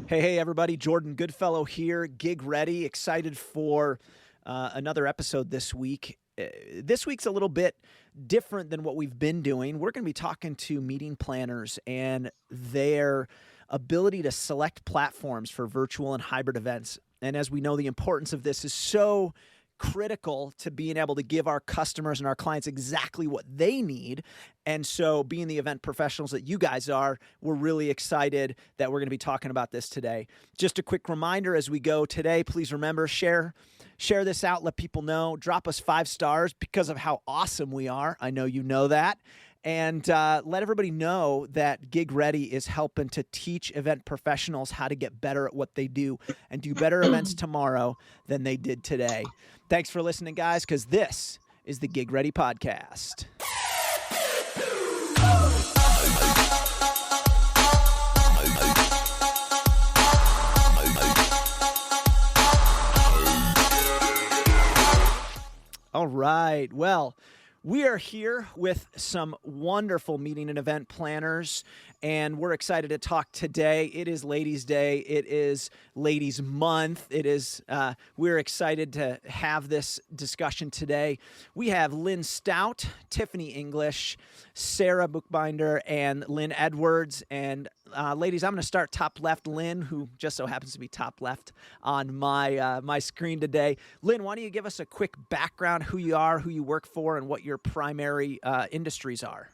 Hey, everybody. Jordan Goodfellow here, GigReady. Excited for another episode this week. This week's a little bit different than what we've been doing. We're going to be talking to meeting planners and their ability to select platforms for virtual and hybrid events. And as we know, the importance of this is so critical to being able to give our customers and our clients exactly what they need. And so being the event professionals that you guys are, we're really excited that we're going to be talking about this today. Just a quick reminder as we go today, please remember, share this out, let people know, drop us 5 stars because of how awesome we are. I know you know that. And let everybody know that GigReady is helping to teach event professionals how to get better at what they do and do better events tomorrow than they did today. Thanks for listening, guys, because this is the GigReady Podcast. All right. Well, we are here with some wonderful meeting and event planners, and we're excited to talk today. It is Ladies' Day. It is Ladies' Month. We're excited to have this discussion today. We have Lynn Stout, Tiffany English, Sarah Buchbinder, and Lynn Edwards. And ladies, I'm going to start top left. Lynn, who just so happens to be top left on my screen today. Lynn, why don't you give us a quick background, who you are, who you work for, and what your primary industries are?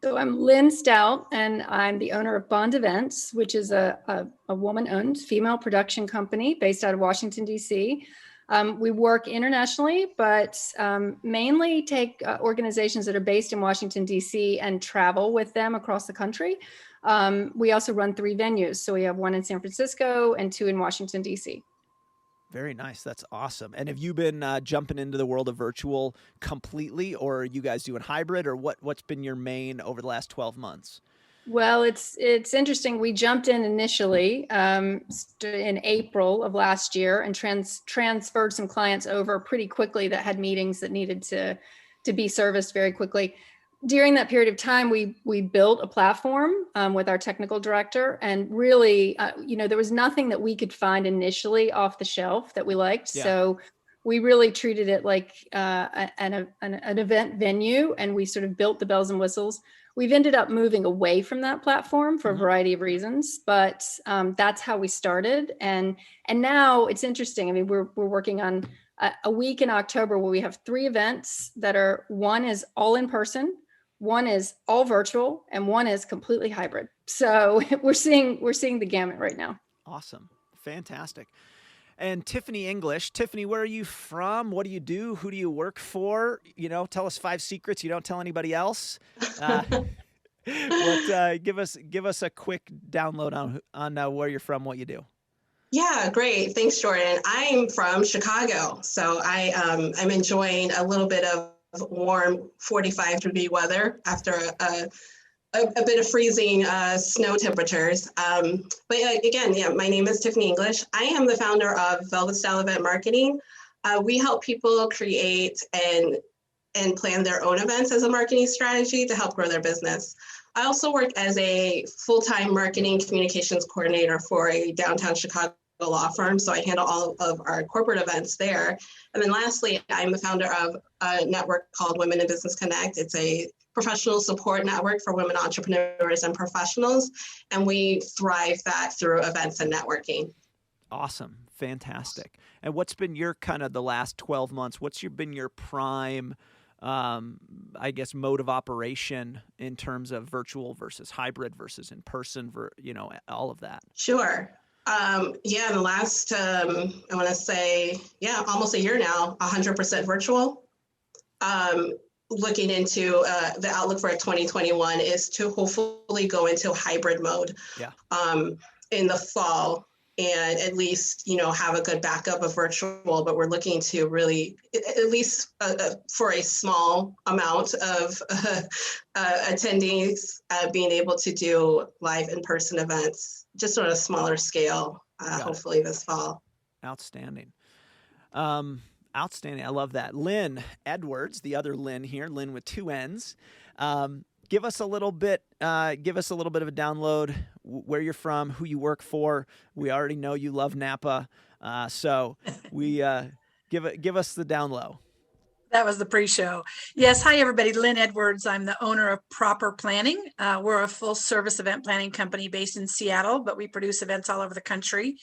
So I'm Lynn Stout, and I'm the owner of Bond Events, which is a woman-owned female production company based out of Washington, D.C. We work internationally, but mainly take organizations that are based in Washington, D.C. and travel with them across the country. We also run 3 venues. So we have 1 in San Francisco and 2 in Washington, D.C. Very nice. That's awesome. And have you been jumping into the world of virtual completely, or are you guys doing hybrid, or what's been your main over the last 12 months? Well, it's interesting. We jumped in initially in April of last year and transferred some clients over pretty quickly that had meetings that needed to be serviced very quickly. During that period of time, we built a platform with our technical director, and really, there was nothing that we could find initially off the shelf that we liked. Yeah. So we really treated it like an event venue, and we sort of built the bells and whistles. We've ended up moving away from that platform for a variety of reasons, but that's how we started. And now it's interesting. I mean, we're working on a week in October where we have 3 events that are, one is all in person, one is all virtual, and one is completely hybrid. So we're seeing the gamut right now. Awesome. Fantastic. And Tiffany English. Tiffany, where are you from? What do you do? Who do you work for? Tell us 5 secrets you don't tell anybody else. Give us a quick download on where you're from, what you do. Yeah, great. Thanks, Jordan. I'm from Chicago, so I'm enjoying a little bit of warm 45-degree weather after a bit of freezing snow temperatures. But again, my name is Tiffany English. I am the founder of VelvetStyle Event Marketing. We help people create and plan their own events as a marketing strategy to help grow their business. I also work as a full-time marketing communications coordinator for a downtown Chicago law firm, so I handle all of our corporate events there. And then lastly, I'm the founder of a network called Women in Business Connect. It's a professional support network for women entrepreneurs and professionals, and we thrive that through events and networking. Awesome. Fantastic. And what's been your kind of the last 12 months? Been your prime, mode of operation in terms of virtual versus hybrid versus in person, all of that? Sure. In the last, I want to say, almost a year now, 100% virtual. Looking into the outlook for 2021 is to hopefully go into hybrid mode in the fall, and at least, have a good backup of virtual, but we're looking to really, at least for a small amount of attendees, being able to do live in-person events, just on a smaller scale, hopefully this fall. Outstanding. Outstanding. I love that. Lynn Edwards, the other Lynn here, Lynn with 2 N's. Give us a little bit of a download. where you're from, who you work for. We already know you love Napa. So we give us the down low. That was the pre-show. Yes. Hi, everybody. Lynn Edwards. I'm the owner of Proper Planning. We're a full service event planning company based in Seattle, but we produce events all over the country.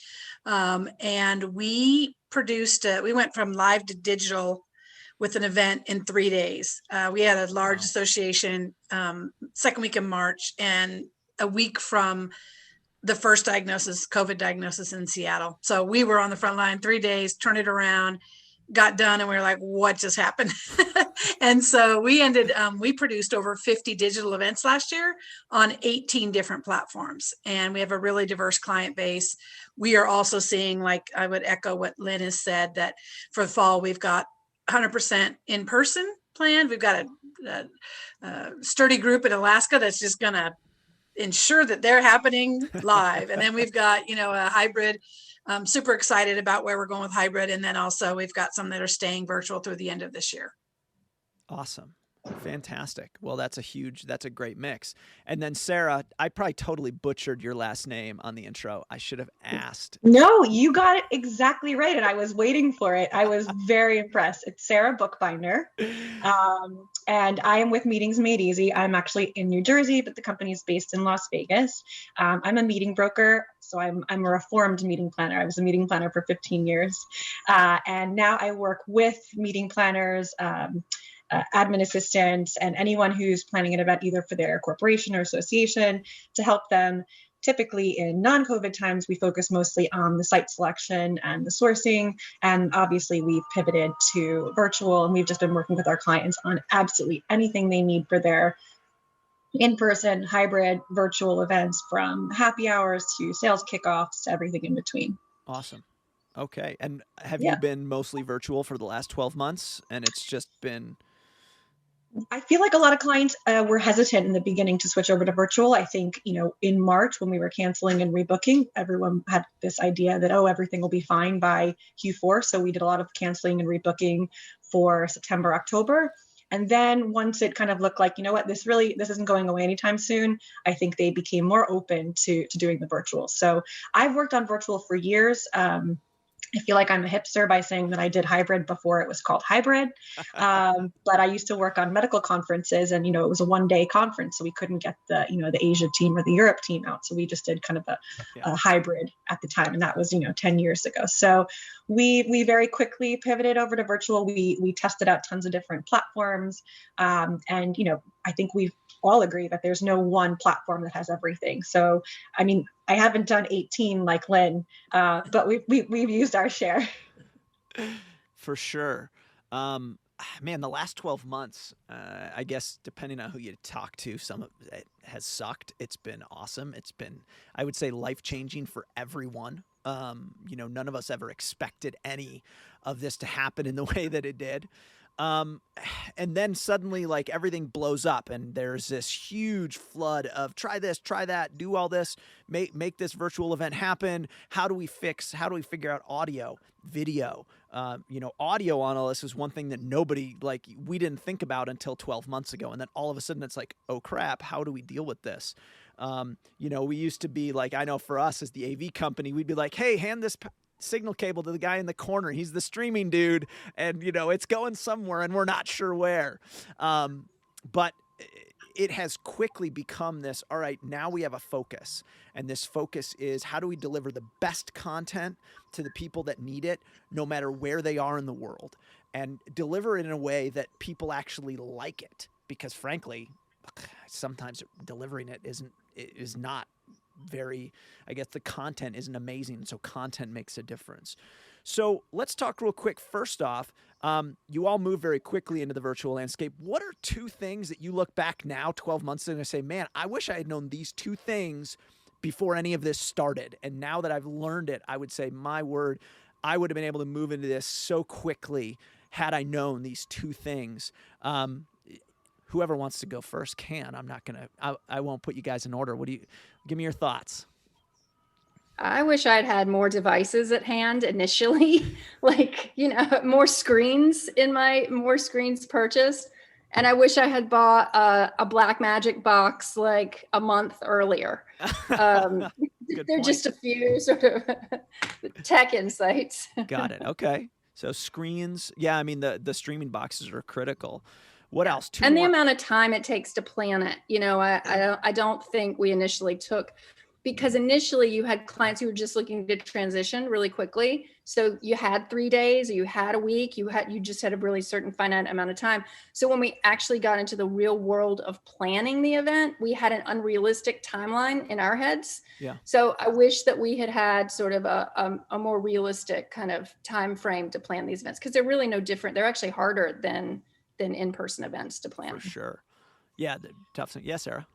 And we went from live to digital with an event in 3 days. We had a large association second week in March, and a week from the first COVID diagnosis in Seattle. So we were on the front line 3 days, turned it around, got done, and we were like, what just happened? And so we produced over 50 digital events last year on 18 different platforms. And we have a really diverse client base. We are also seeing, like I would echo what Lynn has said, that for the fall, we've got 100% in person planned. We've got a sturdy group in Alaska that's just going to ensure that they're happening live. And then we've got, a hybrid. I'm super excited about where we're going with hybrid. And then also we've got some that are staying virtual through the end of this year. Awesome. Fantastic. Well, that's a great mix. And then Sarah, I probably totally butchered your last name on the intro. I should have asked. No, you got it exactly right. And I was waiting for it. I was very impressed. It's Sarah Buchbinder. And I am with Meetings Made Easy. I'm actually in New Jersey, but the company is based in Las Vegas. I'm a meeting broker. So I'm a reformed meeting planner. I was a meeting planner for 15 years. And now I work with meeting planners, admin assistants, and anyone who's planning an event either for their corporation or association to help them. Typically in non-COVID times, we focus mostly on the site selection and the sourcing. And obviously we've pivoted to virtual, and we've just been working with our clients on absolutely anything they need for their in-person, hybrid, virtual events, from happy hours to sales kickoffs to everything in between. Awesome. Okay. And have you been mostly virtual for the last 12 months? And it's just been... I feel like a lot of clients were hesitant in the beginning to switch over to virtual. I think, in March when we were canceling and rebooking, everyone had this idea that, everything will be fine by Q4. So we did a lot of canceling and rebooking for September, October. And then once it kind of looked like, this isn't going away anytime soon, I think they became more open to doing the virtual. So I've worked on virtual for years. I feel like I'm a hipster by saying that I did hybrid before it was called hybrid. But I used to work on medical conferences, and, it was a one-day conference. So we couldn't get the Asia team or the Europe team out. So we just did kind of a hybrid at the time. And that was, 10 years ago. So we very quickly pivoted over to virtual. We tested out tons of different platforms. And, I think we've all agree that there's no one platform that has everything. So, I haven't done 18 like Lynn, but we've used our share. For sure. Man, the last 12 months, I guess, depending on who you talk to, some of it has sucked. It's been awesome. It's been, I would say, life-changing for everyone. None of us ever expected any of this to happen in the way that it did. And then suddenly, like, everything blows up, and there's this huge flood of try this, try that, do all this, make this virtual event happen. How do we figure out audio, video? Audio on all this is one thing that we didn't think about until 12 months ago. And then all of a sudden it's like, oh crap, how do we deal with this? We used to be like, I know for us as the AV company, we'd be like, hey, hand this signal cable to the guy in the corner. He's the streaming dude. And, it's going somewhere and we're not sure where. But it has quickly become this, all right, now we have a focus. And this focus is, how do we deliver the best content to the people that need it, no matter where they are in the world, and deliver it in a way that people actually like it? Because frankly, sometimes delivering it is not very, I guess the content isn't amazing. So content makes a difference. So let's talk real quick. First off, you all move very quickly into the virtual landscape. What are two things that you look back now, 12 months ago, and say, man, I wish I had known these two things before any of this started. And now that I've learned it, I would say, my word, I would have been able to move into this so quickly had I known these two things. Whoever wants to go first can. I won't put you guys in order. Give me your thoughts. I wish I'd had more devices at hand initially, more screens purchased. And I wish I had bought a Black Magic box like a month earlier. Um, they're just a few sort of tech insights. Got it. Okay. So screens. Yeah, I mean the streaming boxes are critical. What else? Two And more. the amount of time it takes to plan it. I don't think we initially took, because initially you had clients who were just looking to transition really quickly. So you had 3 days, or you had a week, you just had a really certain finite amount of time. So when we actually got into the real world of planning the event, we had an unrealistic timeline in our heads. Yeah. So I wish that we had sort of a more realistic kind of time frame to plan these events, because they're really no different. They're actually harder than in-person events to plan. For sure. Yeah, tough. Yes, Sarah.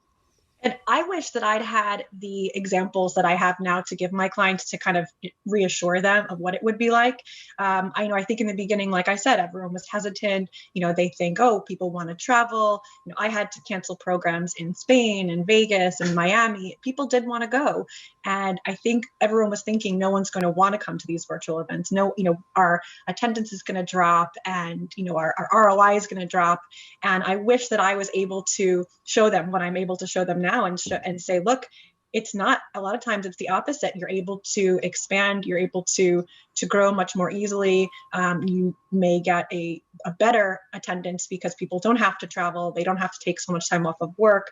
And I wish that I'd had the examples that I have now to give my clients to kind of reassure them of what it would be like. I think in the beginning, like I said, everyone was hesitant. They think, oh, people want to travel. I had to cancel programs in Spain and Vegas and Miami. People did want to go. And I think everyone was thinking no one's going to want to come to these virtual events. No, our attendance is going to drop, and, our ROI is going to drop. And I wish that I was able to show them what I'm able to show them now, and say, look, it's not, a lot of times it's the opposite. You're able to expand, you're able to grow much more easily. You may get a better attendance because people don't have to travel. They don't have to take so much time off of work.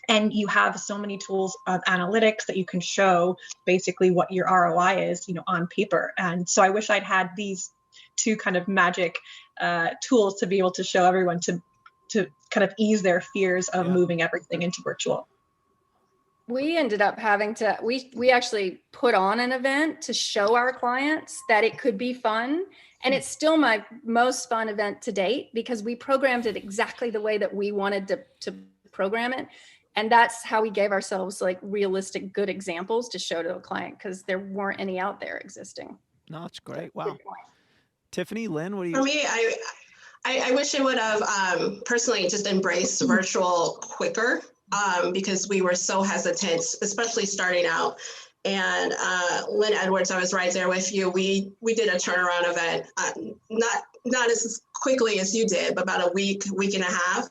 And you have so many tools of analytics that you can show basically what your ROI is, on paper. And so I wish I'd had these two kind of magic tools to be able to show everyone to kind of ease their fears of moving everything into virtual. We ended up having to, we actually put on an event to show our clients that it could be fun. And it's still my most fun event to date, because we programmed it exactly the way that we wanted to program it. And that's how we gave ourselves like realistic, good examples to show to a client, because there weren't any out there existing. No, that's great. Wow. Tiffany, Lynn, what do you? For me, I wish I would have personally just embraced virtual quicker, because we were so hesitant, especially starting out. And Lynn Edwards, I was right there with you. We did a turnaround event, not as quickly as you did, but about a week and a half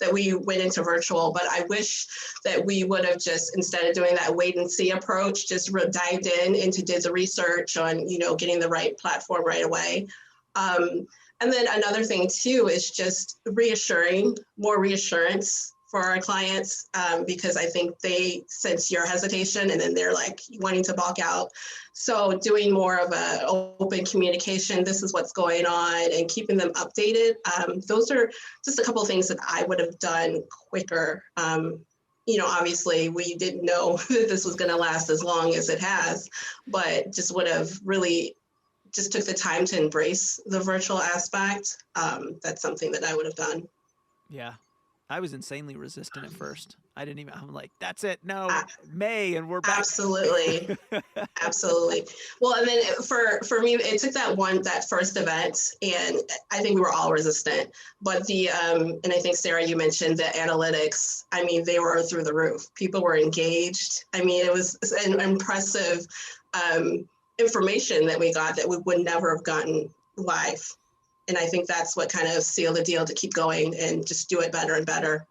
that we went into virtual. But I wish that we would have just, instead of doing that wait and see approach, just dived did the research on, getting the right platform right away. And then another thing too is just more reassurance for our clients, because I think they sense your hesitation and then they're like wanting to balk out. So doing more of an open communication, this is what's going on, and keeping them updated. Those are just a couple of things that I would have done quicker. Obviously we didn't know that this was going to last as long as it has, but just would have really just took the time to embrace the virtual aspect. That's something that I would have done. Yeah. I was insanely resistant at first. I'm like, that's it. No, May, and we're back. Absolutely. Absolutely. Well, and then for me, it took that first event, and I think we were all resistant, but and I think Sarah, you mentioned the analytics. I mean, they were through the roof. People were engaged. I mean, it was an impressive information that we got that we would never have gotten live. And I think that's what kind of sealed the deal to keep going and just do it better and better.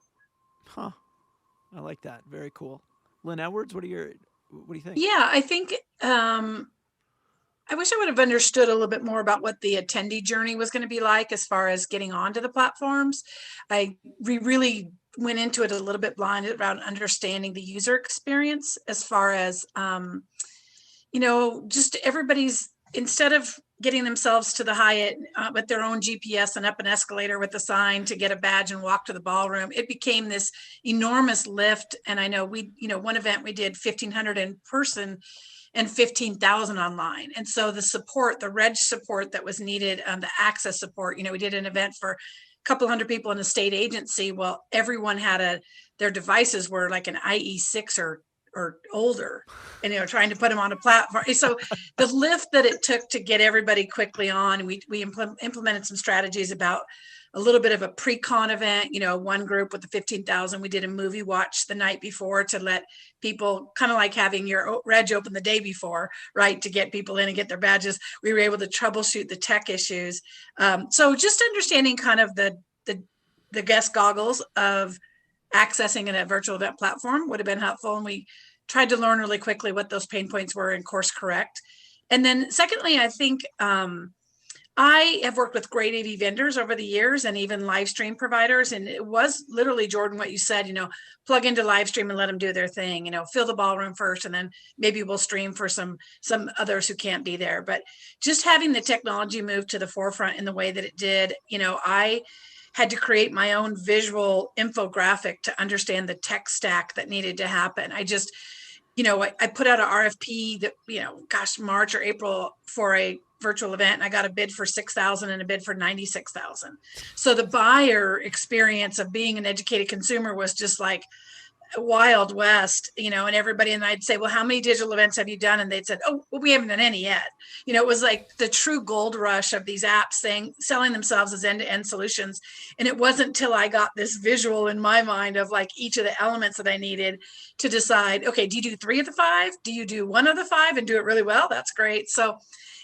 Huh. I like that. Very cool. Lynn Edwards, what do you think? Yeah, I think I wish I would have understood a little bit more about what the attendee journey was going to be like as far as getting onto the platforms. We really went into it a little bit blind around understanding the user experience as far as, just everybody's, instead of getting themselves to the Hyatt with their own GPS and up an escalator with a sign to get a badge and walk to the ballroom, it became this enormous lift. And I know one event we did 1,500 in person and 15,000 online. And so the support, the reg support that was needed, the access support, we did an event for a couple hundred people in a state agency. Well, everyone had their devices were like an IE6 or older, and trying to put them on a platform. So the lift that it took to get everybody quickly on, we implemented some strategies about a little bit of a pre-con event. One group with the 15,000, we did a movie watch the night before to let people, kind of like having your reg open the day before, right, to get people in and get their badges. We were able to troubleshoot the tech issues. So just understanding kind of the the guest goggles of accessing a virtual event platform would have been helpful. And we tried to learn really quickly what those pain points were and course correct. And then secondly, I think I have worked with great AV vendors over the years and even live stream providers. And it was literally, Jordan, what you said, plug into live stream and let them do their thing, fill the ballroom first, and then maybe we'll stream for some others who can't be there. But just having the technology move to the forefront in the way that it did, I had to create my own visual infographic to understand the tech stack that needed to happen. I just, I put out an RFP that, March or April for a virtual event, and I got a bid for 6,000 and a bid for 96,000. So the buyer experience of being an educated consumer was just like Wild West, and everybody, and I'd say, well, how many digital events have you done? And they'd said, oh, well, we haven't done any yet. It was like the true gold rush of these apps selling themselves as end-to-end solutions. And it wasn't until I got this visual in my mind of like each of the elements that I needed to decide, okay, do you do 3 of the 5? Do you do 1 of the 5 and do it really well? That's great. So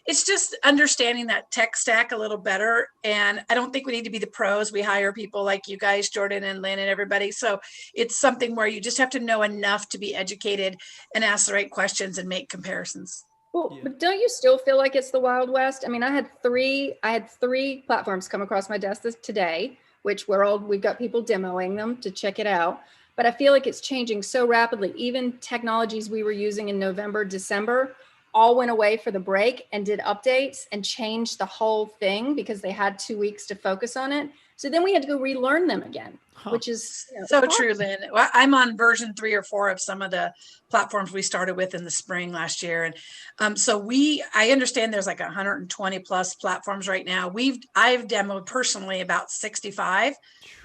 it's just understanding that tech stack a little better. And I don't think we need to be the pros. We hire people like you guys, Jordan and Lynn and everybody. So it's something where you just have to know enough to be educated and ask the right questions and make comparisons. Well, but don't you still feel like it's the Wild West? I mean, I had three platforms come across my desk today, which we've got people demoing them to check it out. But I feel like it's changing so rapidly. Even technologies we were using in November, December, all went away for the break and did updates and changed the whole thing because they had 2 weeks to focus on it. So then we had to go relearn them again, which is so true, Lynn. Well, I'm on version 3 or 4 of some of the platforms we started with in the spring last year. And I understand there's like 120 plus platforms right now. I've demoed personally about 65,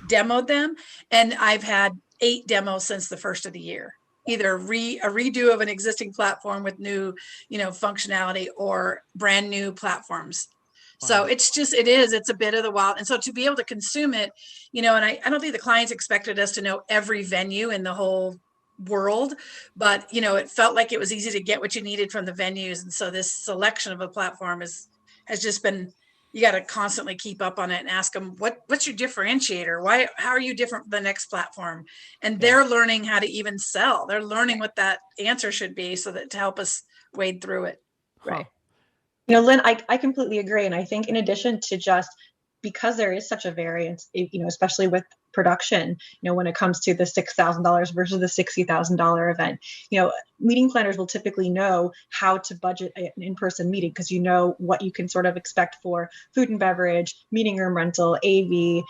demoed them, and I've had 8 demos since the first of the year. Either a redo of an existing platform with new, functionality or brand new platforms. Wow. So it's a bit of the wild. And so to be able to consume it, and I don't think the clients expected us to know every venue in the whole world, but, it felt like it was easy to get what you needed from the venues. And so this selection of a platform has just been, you got to constantly keep up on it and ask them, what's your differentiator? How are you different from the next platform? And they're learning how to even sell. They're learning what that answer should be so that to help us wade through it. Right. Lynn, I completely agree. And I think in addition to just because there is such a variance, especially with production, when it comes to the $6,000 versus the $60,000 event, meeting planners will typically know how to budget an in-person meeting because what you can sort of expect for food and beverage, meeting room rental, AV,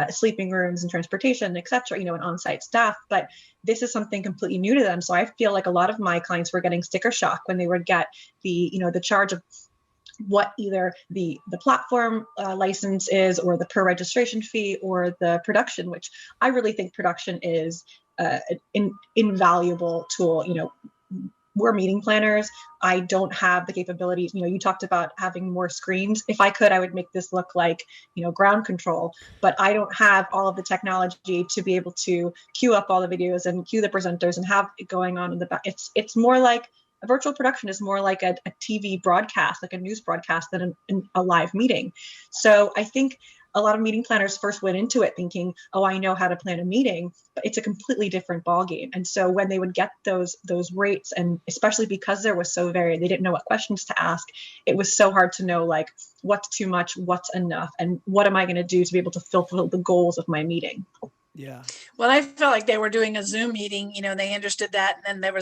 sleeping rooms and transportation, et cetera, and on-site staff. But this is something completely new to them. So I feel like a lot of my clients were getting sticker shock when they would get the charge of what either the platform license is or the per registration fee or the production, which I really think production is an invaluable tool. We're meeting planners. I don't have the capabilities. You talked about having more screens. If I could, I would make this look like, ground control, but I don't have all of the technology to be able to queue up all the videos and queue the presenters and have it going on in the back. It's more like a virtual production is more like a TV broadcast, like a news broadcast than a live meeting. So I think a lot of meeting planners first went into it thinking, oh, I know how to plan a meeting, but it's a completely different ballgame. And so when they would get those rates, and especially because there was so varied, they didn't know what questions to ask. It was so hard to know like what's too much, what's enough, and what am I going to do to be able to fulfill the goals of my meeting. Yeah. Well, I felt like they were doing a Zoom meeting, they understood that. And then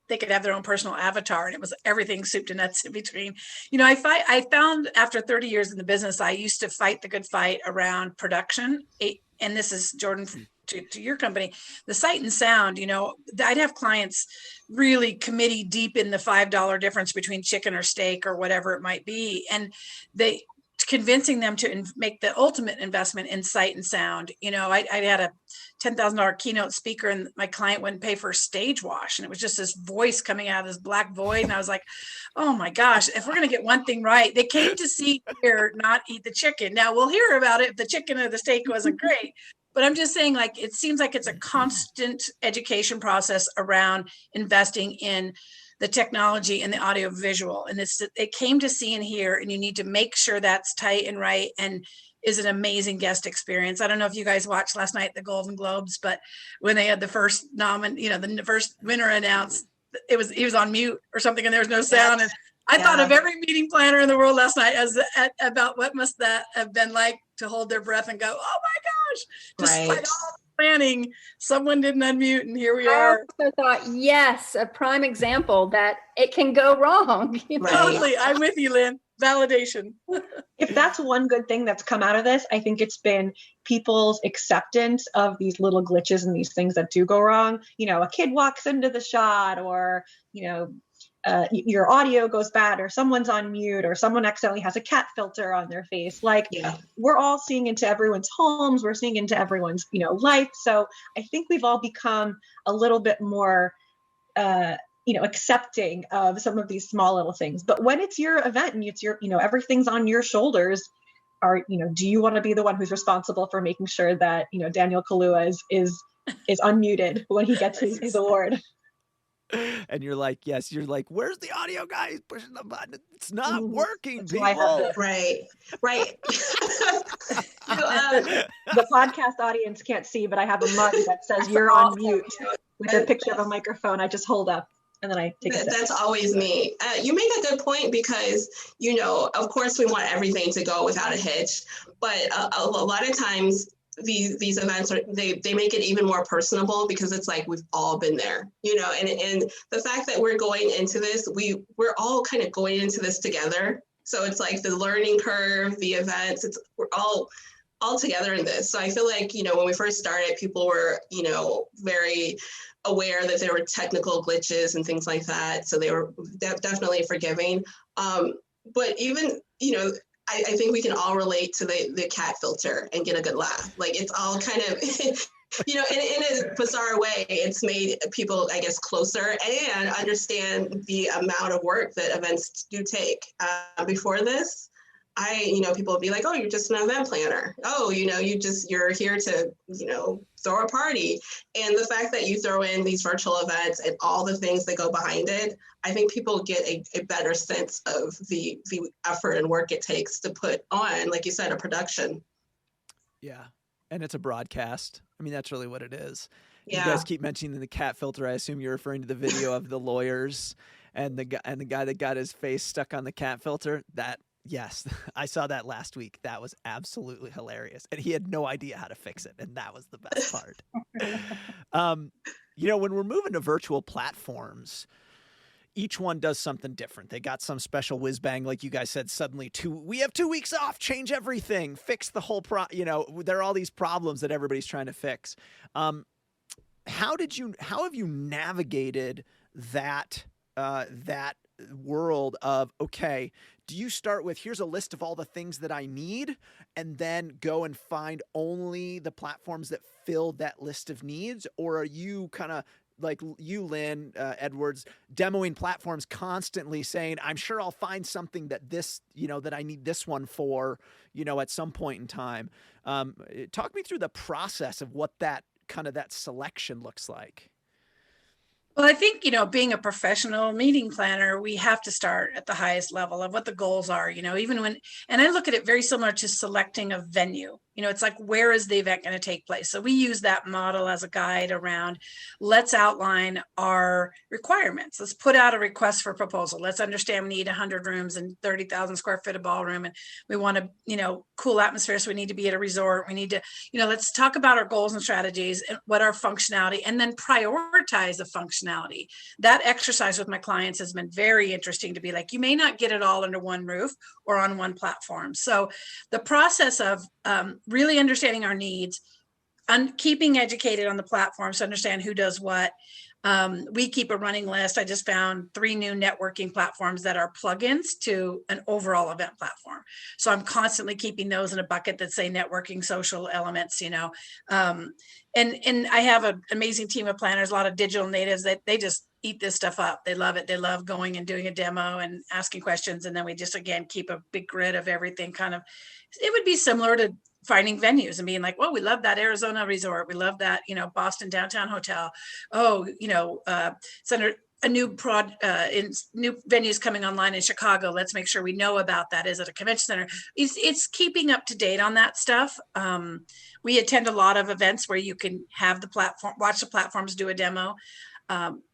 they could have their own personal avatar, and it was everything soup to nuts in between. I found after 30 years in the business, I used to fight the good fight around production. And this is, Jordan, to your company, the sight and sound, I'd have clients really committee deep in the $5 difference between chicken or steak or whatever it might be. And convincing them to make the ultimate investment in sight and sound. I had a $10,000 keynote speaker and my client wouldn't pay for a stage wash. And it was just this voice coming out of this black void. And I was like, oh my gosh, if we're going to get one thing right, they came to see here, not eat the chicken. Now we'll hear about it if the chicken or the steak wasn't great. But I'm just saying, like, it seems like it's a constant education process around investing in the technology and the audio visual. And they came to see and hear, and you need to make sure that's tight and right. And is an amazing guest experience. I don't know if you guys watched last night the Golden Globes, but when they had the first the first winner announced, he was on mute or something, and there was no sound. And I thought of every meeting planner in the world last night about what must that have been like to hold their breath and go, oh my gosh, despite all the planning, someone didn't unmute, and here we are. I also thought, yes, a prime example that it can go wrong. Totally, I'm with you, Lynn. Validation. If that's one good thing that's come out of this, I think it's been people's acceptance of these little glitches and these things that do go wrong. A kid walks into the shot, or, your audio goes bad, or someone's on mute, or someone accidentally has a cat filter on their face. We're all seeing into everyone's homes. We're seeing into everyone's, life. So I think we've all become a little bit more, accepting of some of these small little things. But when it's your event and it's your, everything's on your shoulders, do you want to be the one who's responsible for making sure that, Daniel Kaluuya is unmuted when he gets his award? And you're like, yes, where's the audio guy? He's pushing the button. It's not working, people. Right. The podcast audience can't see, but I have a mug that says you're on mute with a picture of a microphone. I just hold up. And then I take a sip. That's always me. You make a good point because, of course we want everything to go without a hitch, but a lot of times these events they make it even more personable because it's like we've all been there, and the fact that we're going into this, we're all kind of going into this together. So it's like the learning curve, the events, we're all together in this. So I feel like, when we first started, people were, very aware that there were technical glitches and things like that. So they were definitely forgiving. But even, I think we can all relate to the cat filter and get a good laugh. Like it's all kind of, in a bizarre way, it's made people, I guess, closer and understand the amount of work that events do take. Before this, people would be like, oh, you're just an event planner. Oh, you're here to, throw a party. And the fact that you throw in these virtual events and all the things that go behind it, I think people get a better sense of the effort and work it takes to put on, like you said, a production. Yeah. And it's a broadcast. I mean, that's really what it is. Yeah. You guys keep mentioning the cat filter. I assume you're referring to the video of the lawyers and the guy that got his face stuck on the cat filter. Yes, I saw that last week. That was absolutely hilarious. And he had no idea how to fix it. And that was the best part. When we're moving to virtual platforms, each one does something different. They got some special whiz bang, like you guys said, suddenly we have 2 weeks off, change everything, fix the whole there are all these problems that everybody's trying to fix. How have you navigated that world of, okay, do you start with, here's a list of all the things that I need, and then go and find only the platforms that fill that list of needs? Or are you kind of like you, Lynn Edwards, demoing platforms constantly saying, I'm sure I'll find something that that I need this one for, at some point in time? Talk me through the process of what that selection looks like. Well, I think, being a professional meeting planner, we have to start at the highest level of what the goals are, and I look at it very similar to selecting a venue. It's like, where is the event going to take place? So we use that model as a guide around, let's outline our requirements. Let's put out a request for proposal. Let's understand we need 100 rooms and 30,000 square foot of ballroom. And we want to, cool atmosphere. So we need to be at a resort. We need to, let's talk about our goals and strategies and what our functionality, and then prioritize the functionality. That exercise with my clients has been very interesting to be like, you may not get it all under one roof or on one platform. So the process of really understanding our needs and keeping educated on the platforms to understand who does what. We keep a running list. I just found 3 new networking platforms that are plugins to an overall event platform. So I'm constantly keeping those in a bucket that say networking, social elements, and I have an amazing team of planners, a lot of digital natives that they just eat this stuff up. They love it. They love going and doing a demo and asking questions. And then we just, again, keep a big grid of everything it would be similar to finding venues and being like, well, we love that Arizona resort. We love that, Boston downtown hotel. Oh, a new new venues coming online in Chicago. Let's make sure we know about that. Is it a convention center? It's keeping up to date on that stuff. We attend a lot of events where you can have the platform, watch the platforms, do a demo.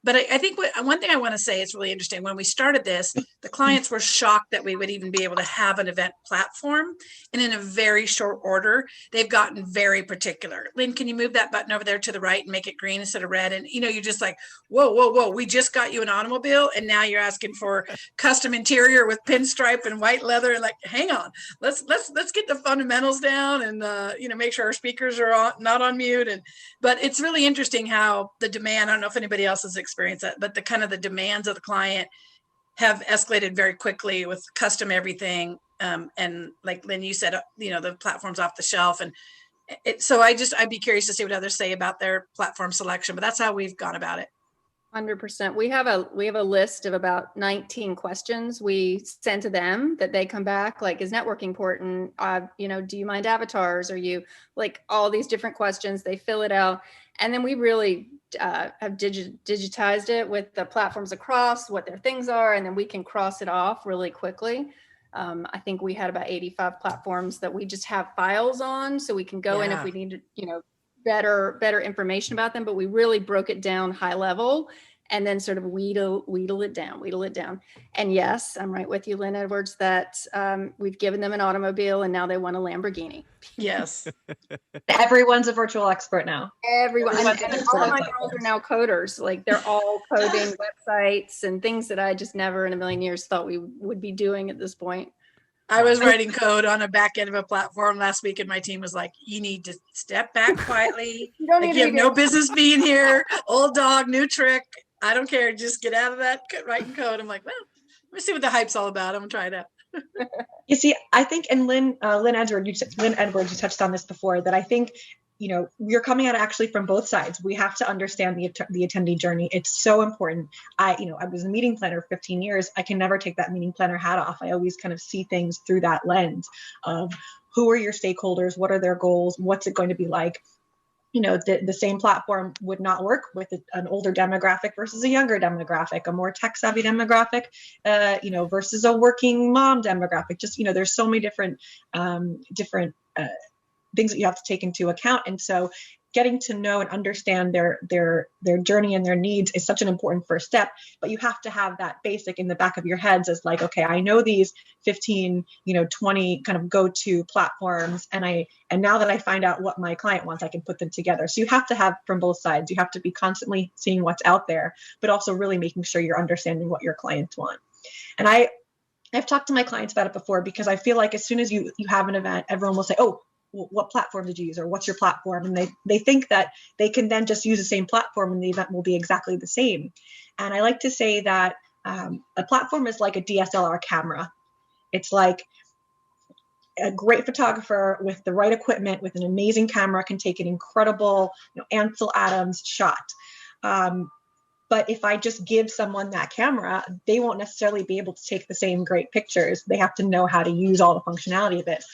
But I think one thing I want to say is really interesting. When we started this, the clients were shocked that we would even be able to have an event platform. And in a very short order, they've gotten very particular. Lynn, can you move that button over there to the right and make it green instead of red? And, you know, you're just like, whoa, whoa, whoa. We just got you an automobile. And now you're asking for custom interior with pinstripe and white leather. And like, hang on, let's get the fundamentals down and, you know, make sure our speakers are not on mute. But it's really interesting how the demand, I don't know if anybody else has experienced that, but the kind of the demands of the client have escalated very quickly with custom everything. And like Lynn, you said, you know, the platform's off the shelf. And so I'd be curious to see what others say about their platform selection, but that's how we've gone about it. 100%. We have a list of about 19 questions we send to them that they come back like, is networking important? You know, do you mind avatars? Are you like all these different questions? They fill it out. And then we really have digitized it with the platforms across what their things are. And then we can cross it off really quickly. I think we had about 85 platforms that we just have files on. So we can go in if we need to, you know, better information about them, but we really broke it down high level and then sort of wheedle it down. And yes, I'm right with you, Lynn Edwards, that we've given them an automobile and now they want a Lamborghini. Yes. Everyone's a virtual expert now. Everyone. And all of my girls are now coders. Like they're all coding websites and things that I just never in a million years thought we would be doing at this point. I was writing code on a back end of a platform last week, and my team was like, you need to step back quietly. You have no business being here. Old dog, new trick. I don't care. Just get out of that writing code. I'm like, well, let me see what the hype's all about. I'm going to try it out. You see, I think, and Lynn Edwards, you touched on this before, that I think, you know, you're coming at it actually from both sides. We have to understand the attendee journey. It's so important. I was a meeting planner for 15 years. I can never take that meeting planner hat off. I always kind of see things through that lens of who are your stakeholders? What are their goals? What's it going to be like? You know, the same platform would not work with an older demographic versus a younger demographic, a more tech savvy demographic, you know, versus a working mom demographic. Just, you know, there's so many different things that you have to take into account. And so getting to know and understand their journey and their needs is such an important first step, but you have to have that basic in the back of your heads as like, okay, I know these 15, 20 kind of go-to platforms. And now that I find out what my client wants, I can put them together. So you have to have from both sides. You have to be constantly seeing what's out there, but also really making sure you're understanding what your clients want. And I've talked to my clients about it before, because I feel like as soon as you have an event, everyone will say, oh, what platform did you use, or what's your platform? And they think that they can then just use the same platform and the event will be exactly the same. And I like to say that a platform is like a DSLR camera. It's like a great photographer with the right equipment, with an amazing camera, can take an incredible, Ansel Adams shot. But if I just give someone that camera, they won't necessarily be able to take the same great pictures. They have to know how to use all the functionality of it.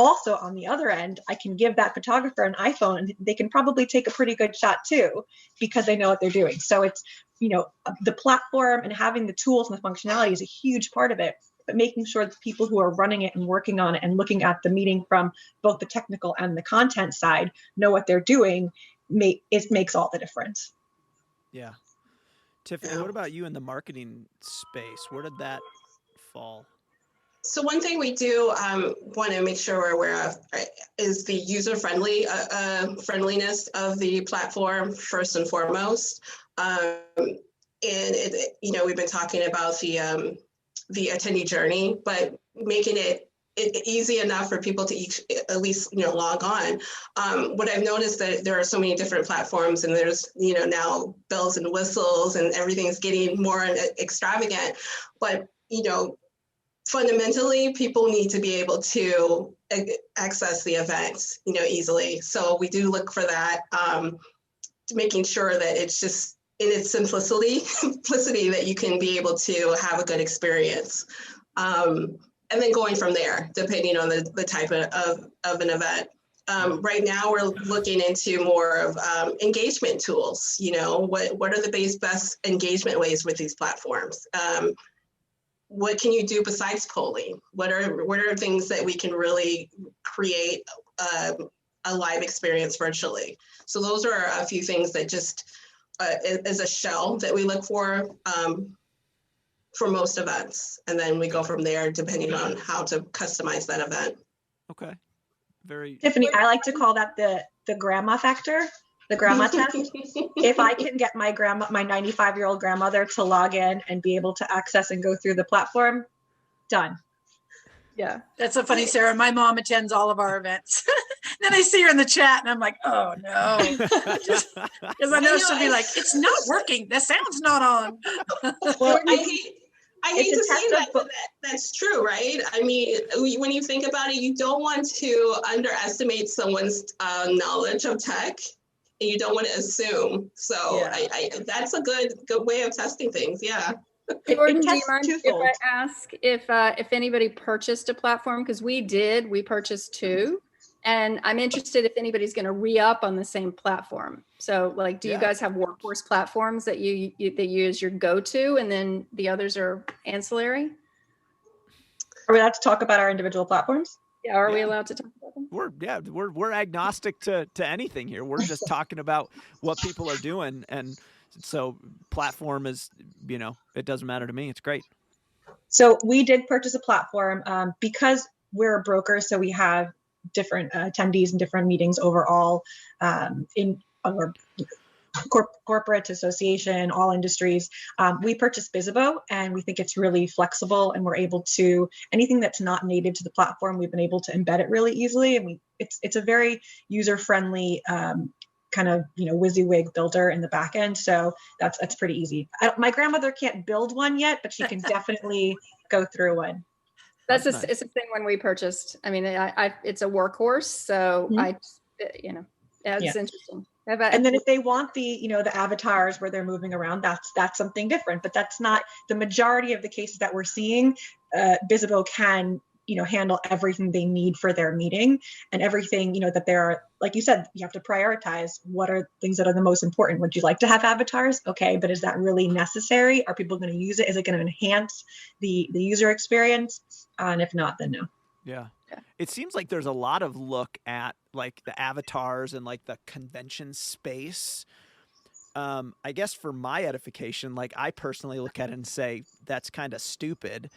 Also, on the other end, I can give that photographer an iPhone and they can probably take a pretty good shot too, because they know what they're doing. So it's, the platform and having the tools and the functionality is a huge part of it, but making sure that people who are running it and working on it and looking at the meeting from both the technical and the content side know what they're doing, makes all the difference. Yeah. Tiffany, what about you in the marketing space? Where did that fall? So one thing we do want to make sure we're aware of is the friendliness of the platform first and foremost. And we've been talking about the attendee journey, but making it easy enough for people to at least log on. What I've noticed that there are so many different platforms, and there's now bells and whistles, and everything's getting more extravagant. But fundamentally, people need to be able to access the events, easily. So we do look for that, making sure that it's just in its simplicity that you can be able to have a good experience. And then going from there, depending on the type of an event. Right now, we're looking into more of engagement tools. What are the best engagement ways with these platforms? What can you do besides polling? What are things that we can really create a live experience virtually? So those are a few things that just is a shell that we look for most events, and then we go from there depending on how to customize that event. Okay. Very. Tiffany, I like to call that the grandma factor, the grandma test. If I can get my 95-year-old grandmother to log in and be able to access and go through the platform, done. Yeah. That's so funny, Sarah. My mom attends all of our events. Then I see her in the chat and I'm like, oh no. Because I know she'll be like, it's not working. The sound's not on. Well, I hate to say that, but that's true, right? I mean, when you think about it, you don't want to underestimate someone's knowledge of tech, and you don't want to assume. So yeah. That's a good way of testing things. Yeah. Jordan, do you mind if I ask if anybody purchased a platform? Because we purchased 2. And I'm interested if anybody's going to re-up on the same platform. So, like, do you guys have workhorse platforms that you use your go-to, and then the others are ancillary? Are we allowed to talk about our individual platforms? Yeah, are we allowed to talk about them? We're agnostic to anything here. We're just talking about what people are doing, and so platform is, it doesn't matter to me. It's great. So we did purchase a platform because we're a broker, so we have different attendees and different meetings overall in our corporate association, all industries. We purchased Bizzabo, and we think it's really flexible, and we're able to, anything that's not native to the platform, we've been able to embed it really easily. And it's a very user-friendly kind of, WYSIWYG builder in the back end. So that's pretty easy. My grandmother can't build one yet, but she can definitely go through one. It's the thing when we purchased. I mean, it's a workhorse, so it's interesting. And then if they want the avatars where they're moving around, that's something different. But that's not the majority of the cases that we're seeing. Bizzabo can handle everything they need for their meeting, and everything that there are, like you said, you have to prioritize what are things that are the most important. Would you like to have avatars? Okay, but is that really necessary? Are people going to use it? Is it going to enhance the user experience? And if not, then no. Yeah. It seems like there's a lot of look at like the avatars and like the convention space. I guess for my edification, like I personally look at it and say that's kind of stupid.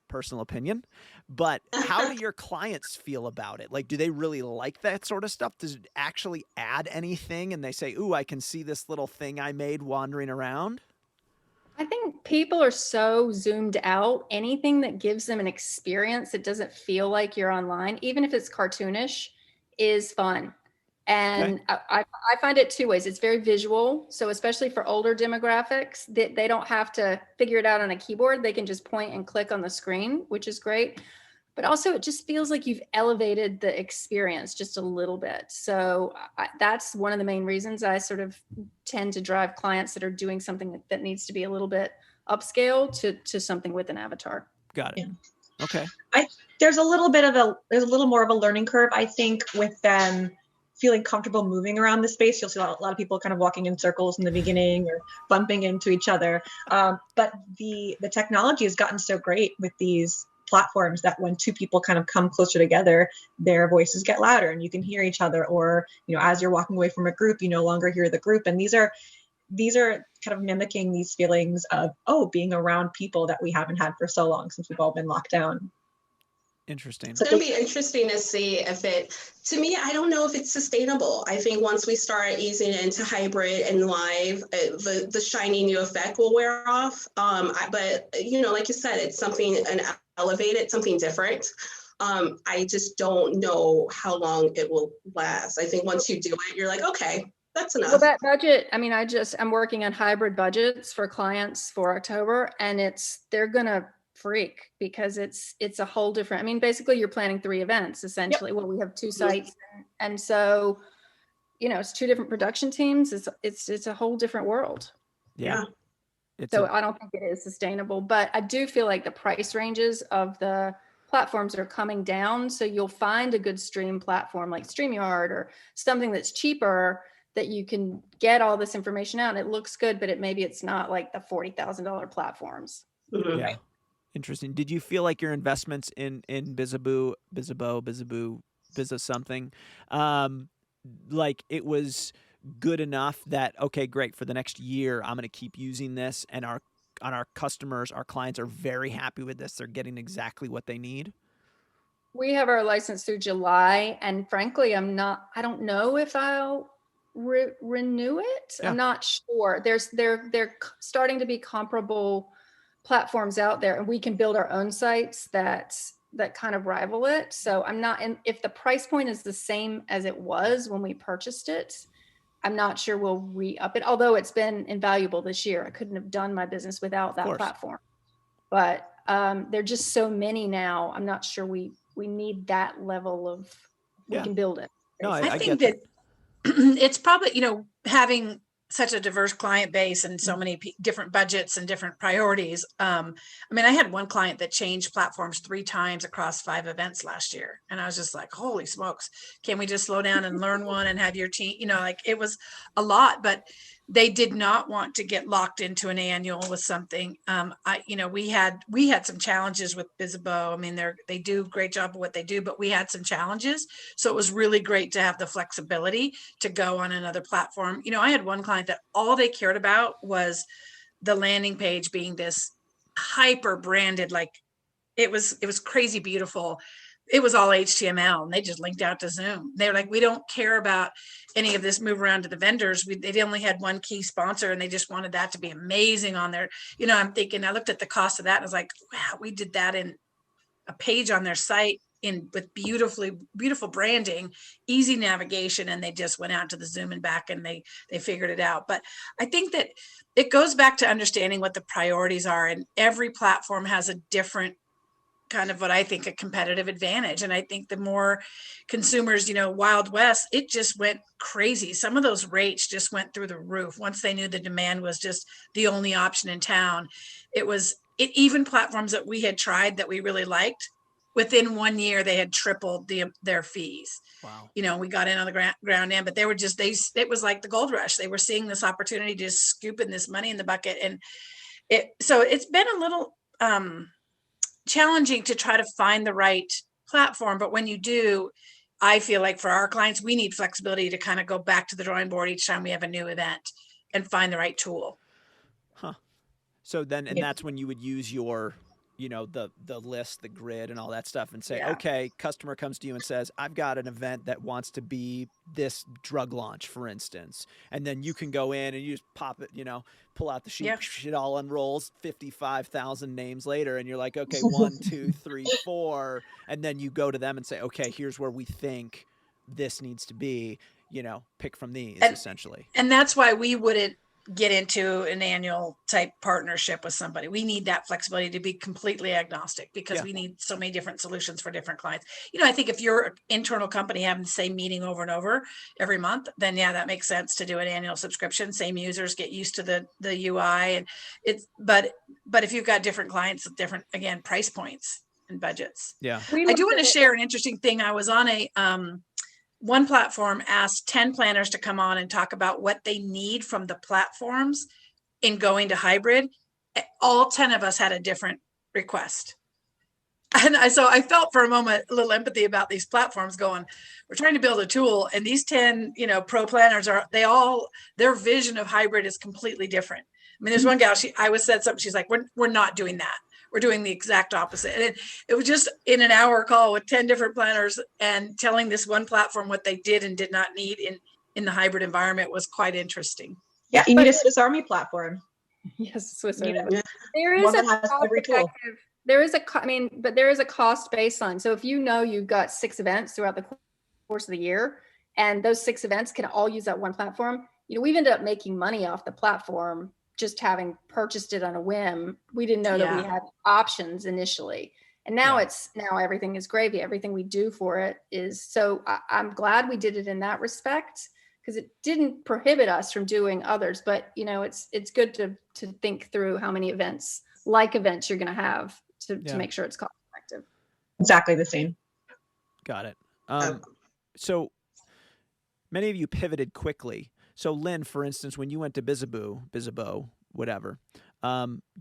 Personal opinion, but how do your clients feel about it? Like, do they really like that sort of stuff? Does it actually add anything? And they say, ooh, I can see this little thing I made wandering around. I think people are so zoomed out. Anything that gives them an experience that doesn't feel like you're online, even if it's cartoonish, is fun. And okay. I find it 2 ways. It's very visual. So especially for older demographics, they don't have to figure it out on a keyboard. They can just point and click on the screen, which is great. But also it just feels like you've elevated the experience just a little bit. So that's one of the main reasons I sort of tend to drive clients that are doing something that needs to be a little bit upscale to something with an avatar. Got it. Yeah. Okay. There's a little more of a learning curve, I think, with them feeling comfortable moving around the space. You'll see a lot of people kind of walking in circles in the beginning or bumping into each other. But the technology has gotten so great with these platforms that when 2 people kind of come closer together, their voices get louder and you can hear each other. Or, as you're walking away from a group, you no longer hear the group. And these are kind of mimicking these feelings of, being around people that we haven't had for so long since we've all been locked down. Interesting. It's going to be interesting to see to me, I don't know if it's sustainable. I think once we start easing into hybrid and live, the shiny new effect will wear off. But, like you said, it's something elevated, something different. I just don't know how long it will last. I think once you do it, you're like, okay, that's enough. Well, that budget, I mean, I'm working on hybrid budgets for clients for October, and they're going to freak because it's a whole different, I mean, basically you're planning 3 events essentially. Yep. Well, we have 2 sites, and so it's 2 different production teams. It's a whole different world. Yeah. So I don't think it is sustainable, but I do feel like the price ranges of the platforms are coming down. So you'll find a good stream platform like StreamYard or something that's cheaper that you can get all this information out. And it looks good, but maybe it's not like the $40,000 platforms. Mhm. Yeah. Interesting. Did you feel like your investments in Bizzaboo, Bizza something, like it was good enough that, okay, great, for the next year, I'm going to keep using this, and our customers, our clients are very happy with this. They're getting exactly what they need? We have our license through July, and frankly, I don't know if I'll renew it. Yeah. I'm not sure. They're starting to be comparable platforms out there, and we can build our own sites that kind of rival it. So I'm not, and if the price point is the same as it was when we purchased it, I'm not sure we'll re-up it, although it's been invaluable this year. I couldn't have done my business without that platform. But there are just so many now. I'm not sure we need that level of, we can build it. No, I think get that it's probably, having such a diverse client base and so many different budgets and different priorities. I had one client that changed platforms 3 times across 5 events last year. And I was just like, holy smokes, can we just slow down and learn one and have your team, it was a lot, but they did not want to get locked into an annual with something. We had some challenges with Bizzabo. They do a great job of what they do, but we had some challenges. So it was really great to have the flexibility to go on another platform. I had one client that all they cared about was the landing page being this hyper branded, like it was crazy beautiful. It was all HTML, and they just linked out to Zoom. They're like, we don't care about any of this move around to the vendors. They only had one key sponsor, and they just wanted that to be amazing on there. I'm thinking, I looked at the cost of that, and I was like, wow, we did that in a page on their site with beautiful branding, easy navigation, and they just went out to the Zoom and back, and they figured it out. But I think that it goes back to understanding what the priorities are, and every platform has a different kind of, what I think, a competitive advantage. And I think the more consumers, Wild West, it just went crazy. Some of those rates just went through the roof once they knew the demand was just the only option in town. Even platforms that we had tried that we really liked, within 1 year, they had tripled their fees. Wow. We got in on the ground end, but they were just, it was like the gold rush. They were seeing this opportunity to just scoop in this money in the bucket. And so it's been a little, challenging to try to find the right platform. But when you do, I feel like for our clients, we need flexibility to kind of go back to the drawing board each time we have a new event and find the right tool. Huh. So then, and that's when you would use your, the list, the grid and all that stuff, and say, okay, customer comes to you and says, I've got an event that wants to be this drug launch, for instance. And then you can go in and you just pop it, pull out the sheet, it all unrolls 55,000 names later. And you're like, okay, 1, 2, 3, 4. And then you go to them and say, okay, here's where we think this needs to be, pick from these, essentially. And that's why we wouldn't get into an annual type partnership with somebody. We need that flexibility to be completely agnostic, because we need so many different solutions for different clients. I think if you're an internal company having the same meeting over and over every month, then that makes sense to do an annual subscription. Same users, get used to the UI, and but if you've got different clients with different, again, price points and budgets. Yeah. I do want to share an interesting thing. I was on one platform asked 10 planners to come on and talk about what they need from the platforms in going to hybrid. All 10 of us had a different request. And so I felt for a moment a little empathy about these platforms going, we're trying to build a tool, and these 10, pro planners their vision of hybrid is completely different. There's one gal, I said something, she's like, we're not doing that. We're doing the exact opposite. And it was just in an hour call with 10 different planners, and telling this one platform what they did and did not need in the hybrid environment was quite interesting. Yeah, you need a Swiss Army platform. Yes, Swiss Army. There is there is a cost baseline. So if you've got 6 events throughout the course of the year, and those 6 events can all use that one platform, we've ended up making money off the platform just having purchased it on a whim. We didn't know that we had options initially. And now now everything is gravy. Everything we do for it is, so I'm glad we did it in that respect, because it didn't prohibit us from doing others. But, it's good to think through how many events you're going to have to make sure it's cost effective. exactly the same. Got it. So many of you pivoted quickly. So Lynn, for instance, when you went to Bizzabo, whatever,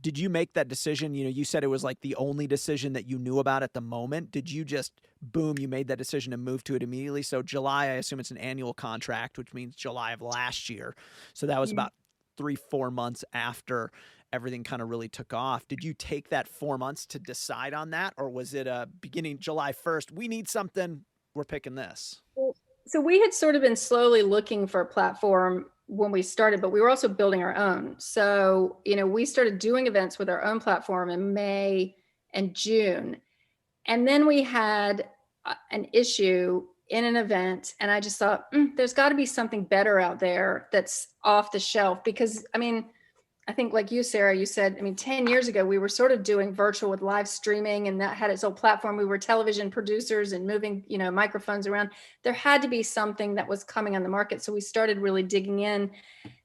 did you make that decision? You know, you said it was like the only decision that you knew about at the moment. Did you just, boom, you made that decision and moved to it immediately? So July, I assume it's an annual contract, which means July of last year. So that was about 3-4 months after everything kind of really took off. Did you take that 4 months to decide on that? Or was it beginning July 1st, we need something, we're picking this? So we had sort of been slowly looking for a platform when we started, but we were also building our own. So, you know, we started doing events with our own platform in May and June. And then we had an issue in an event. And I just thought, there's got to be something better out there that's off the shelf. Because, I mean, I think like you, Sarah, you said, 10 years ago, we were sort of doing virtual with live streaming, and that had its own platform. We were television producers and moving, microphones around. There had to be something that was coming on the market. So we started really digging in,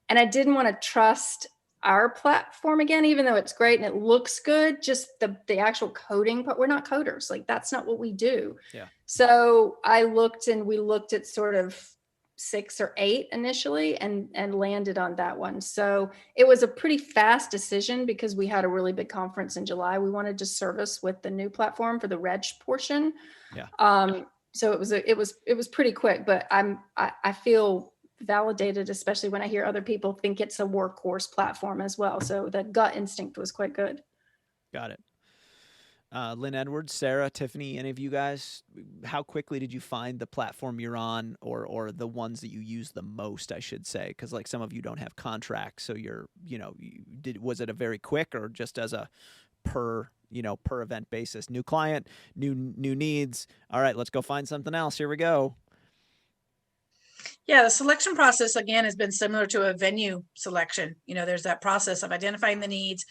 and I didn't want to trust our platform again, even though it's great and it looks good, just the actual coding, but we're not coders. Like, that's not what we do. Yeah. So we looked at sort of 6 or 8 initially and landed on that one. So it was a pretty fast decision because we had a really big conference in July. We wanted to service with the new platform for the reg portion. Yeah. So it was pretty quick, but I feel validated, especially when I hear other people think it's a workhorse platform as well. So the gut instinct was quite good. Got it. Lynn Edwards, Sarah, Tiffany, any of you guys, how quickly did you find the platform you're on, or the ones that you use the most, I should say? Because like some of you don't have contracts, so was it a very quick, or just as a per event basis? New client, new needs. All right, let's go find something else. Here we go. Yeah, the selection process, again, has been similar to a venue selection. There's that process of identifying the needs,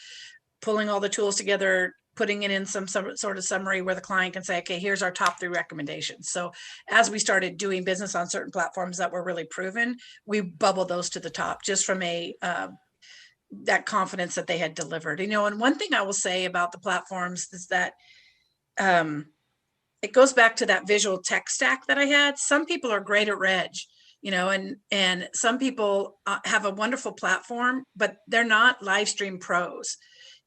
pulling all the tools together, putting it in some sort of summary where the client can say, okay, here's our top 3 recommendations. So as we started doing business on certain platforms that were really proven, we bubbled those to the top just from that confidence that they had delivered. And one thing I will say about the platforms is that it goes back to that visual tech stack that I had. Some people are great at reg, and some people have a wonderful platform, but they're not live stream pros.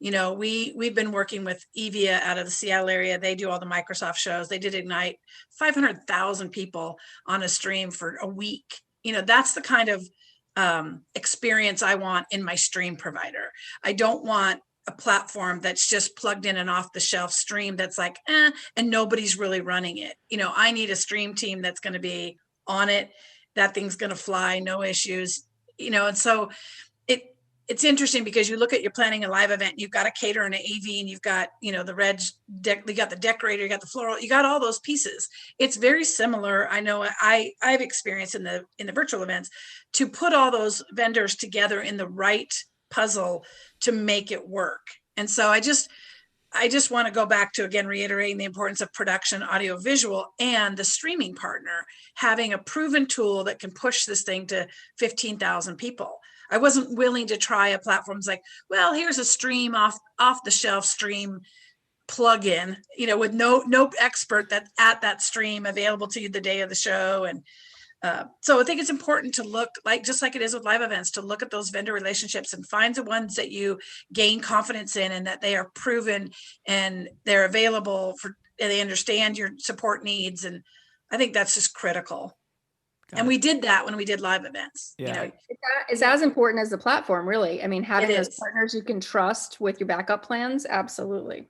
We've been working with Evia out of the Seattle area. They do all the Microsoft shows. They did Ignite, 500,000 people on a stream for a week. That's the kind of experience I want in my stream provider. I don't want a platform that's just plugged in and off the shelf stream that's like, and nobody's really running it. I need a stream team that's going to be on it. That thing's going to fly, no issues, and so it's interesting because you look at you're planning a live event, you've got a caterer and an AV, and you've got, the reg deck, you got the decorator, you got the floral, you got all those pieces. It's very similar. I know I've experienced in the virtual events to put all those vendors together in the right puzzle to make it work. And so I just want to go back to, again, reiterating the importance of production, audio, visual, and the streaming partner having a proven tool that can push this thing to 15,000 people. I wasn't willing to try a platform's like, well, here's a stream off the shelf stream plugin, with no expert that's at that stream available to you the day of the show. And so I think it's important to look, just like it is with live events, to look at those vendor relationships and find the ones that you gain confidence in and that they are proven and they're available and they understand your support needs. And I think that's just critical. And we did that when we did live events. Yeah. It's as important as the platform, really. Having those partners you can trust with your backup plans. Absolutely.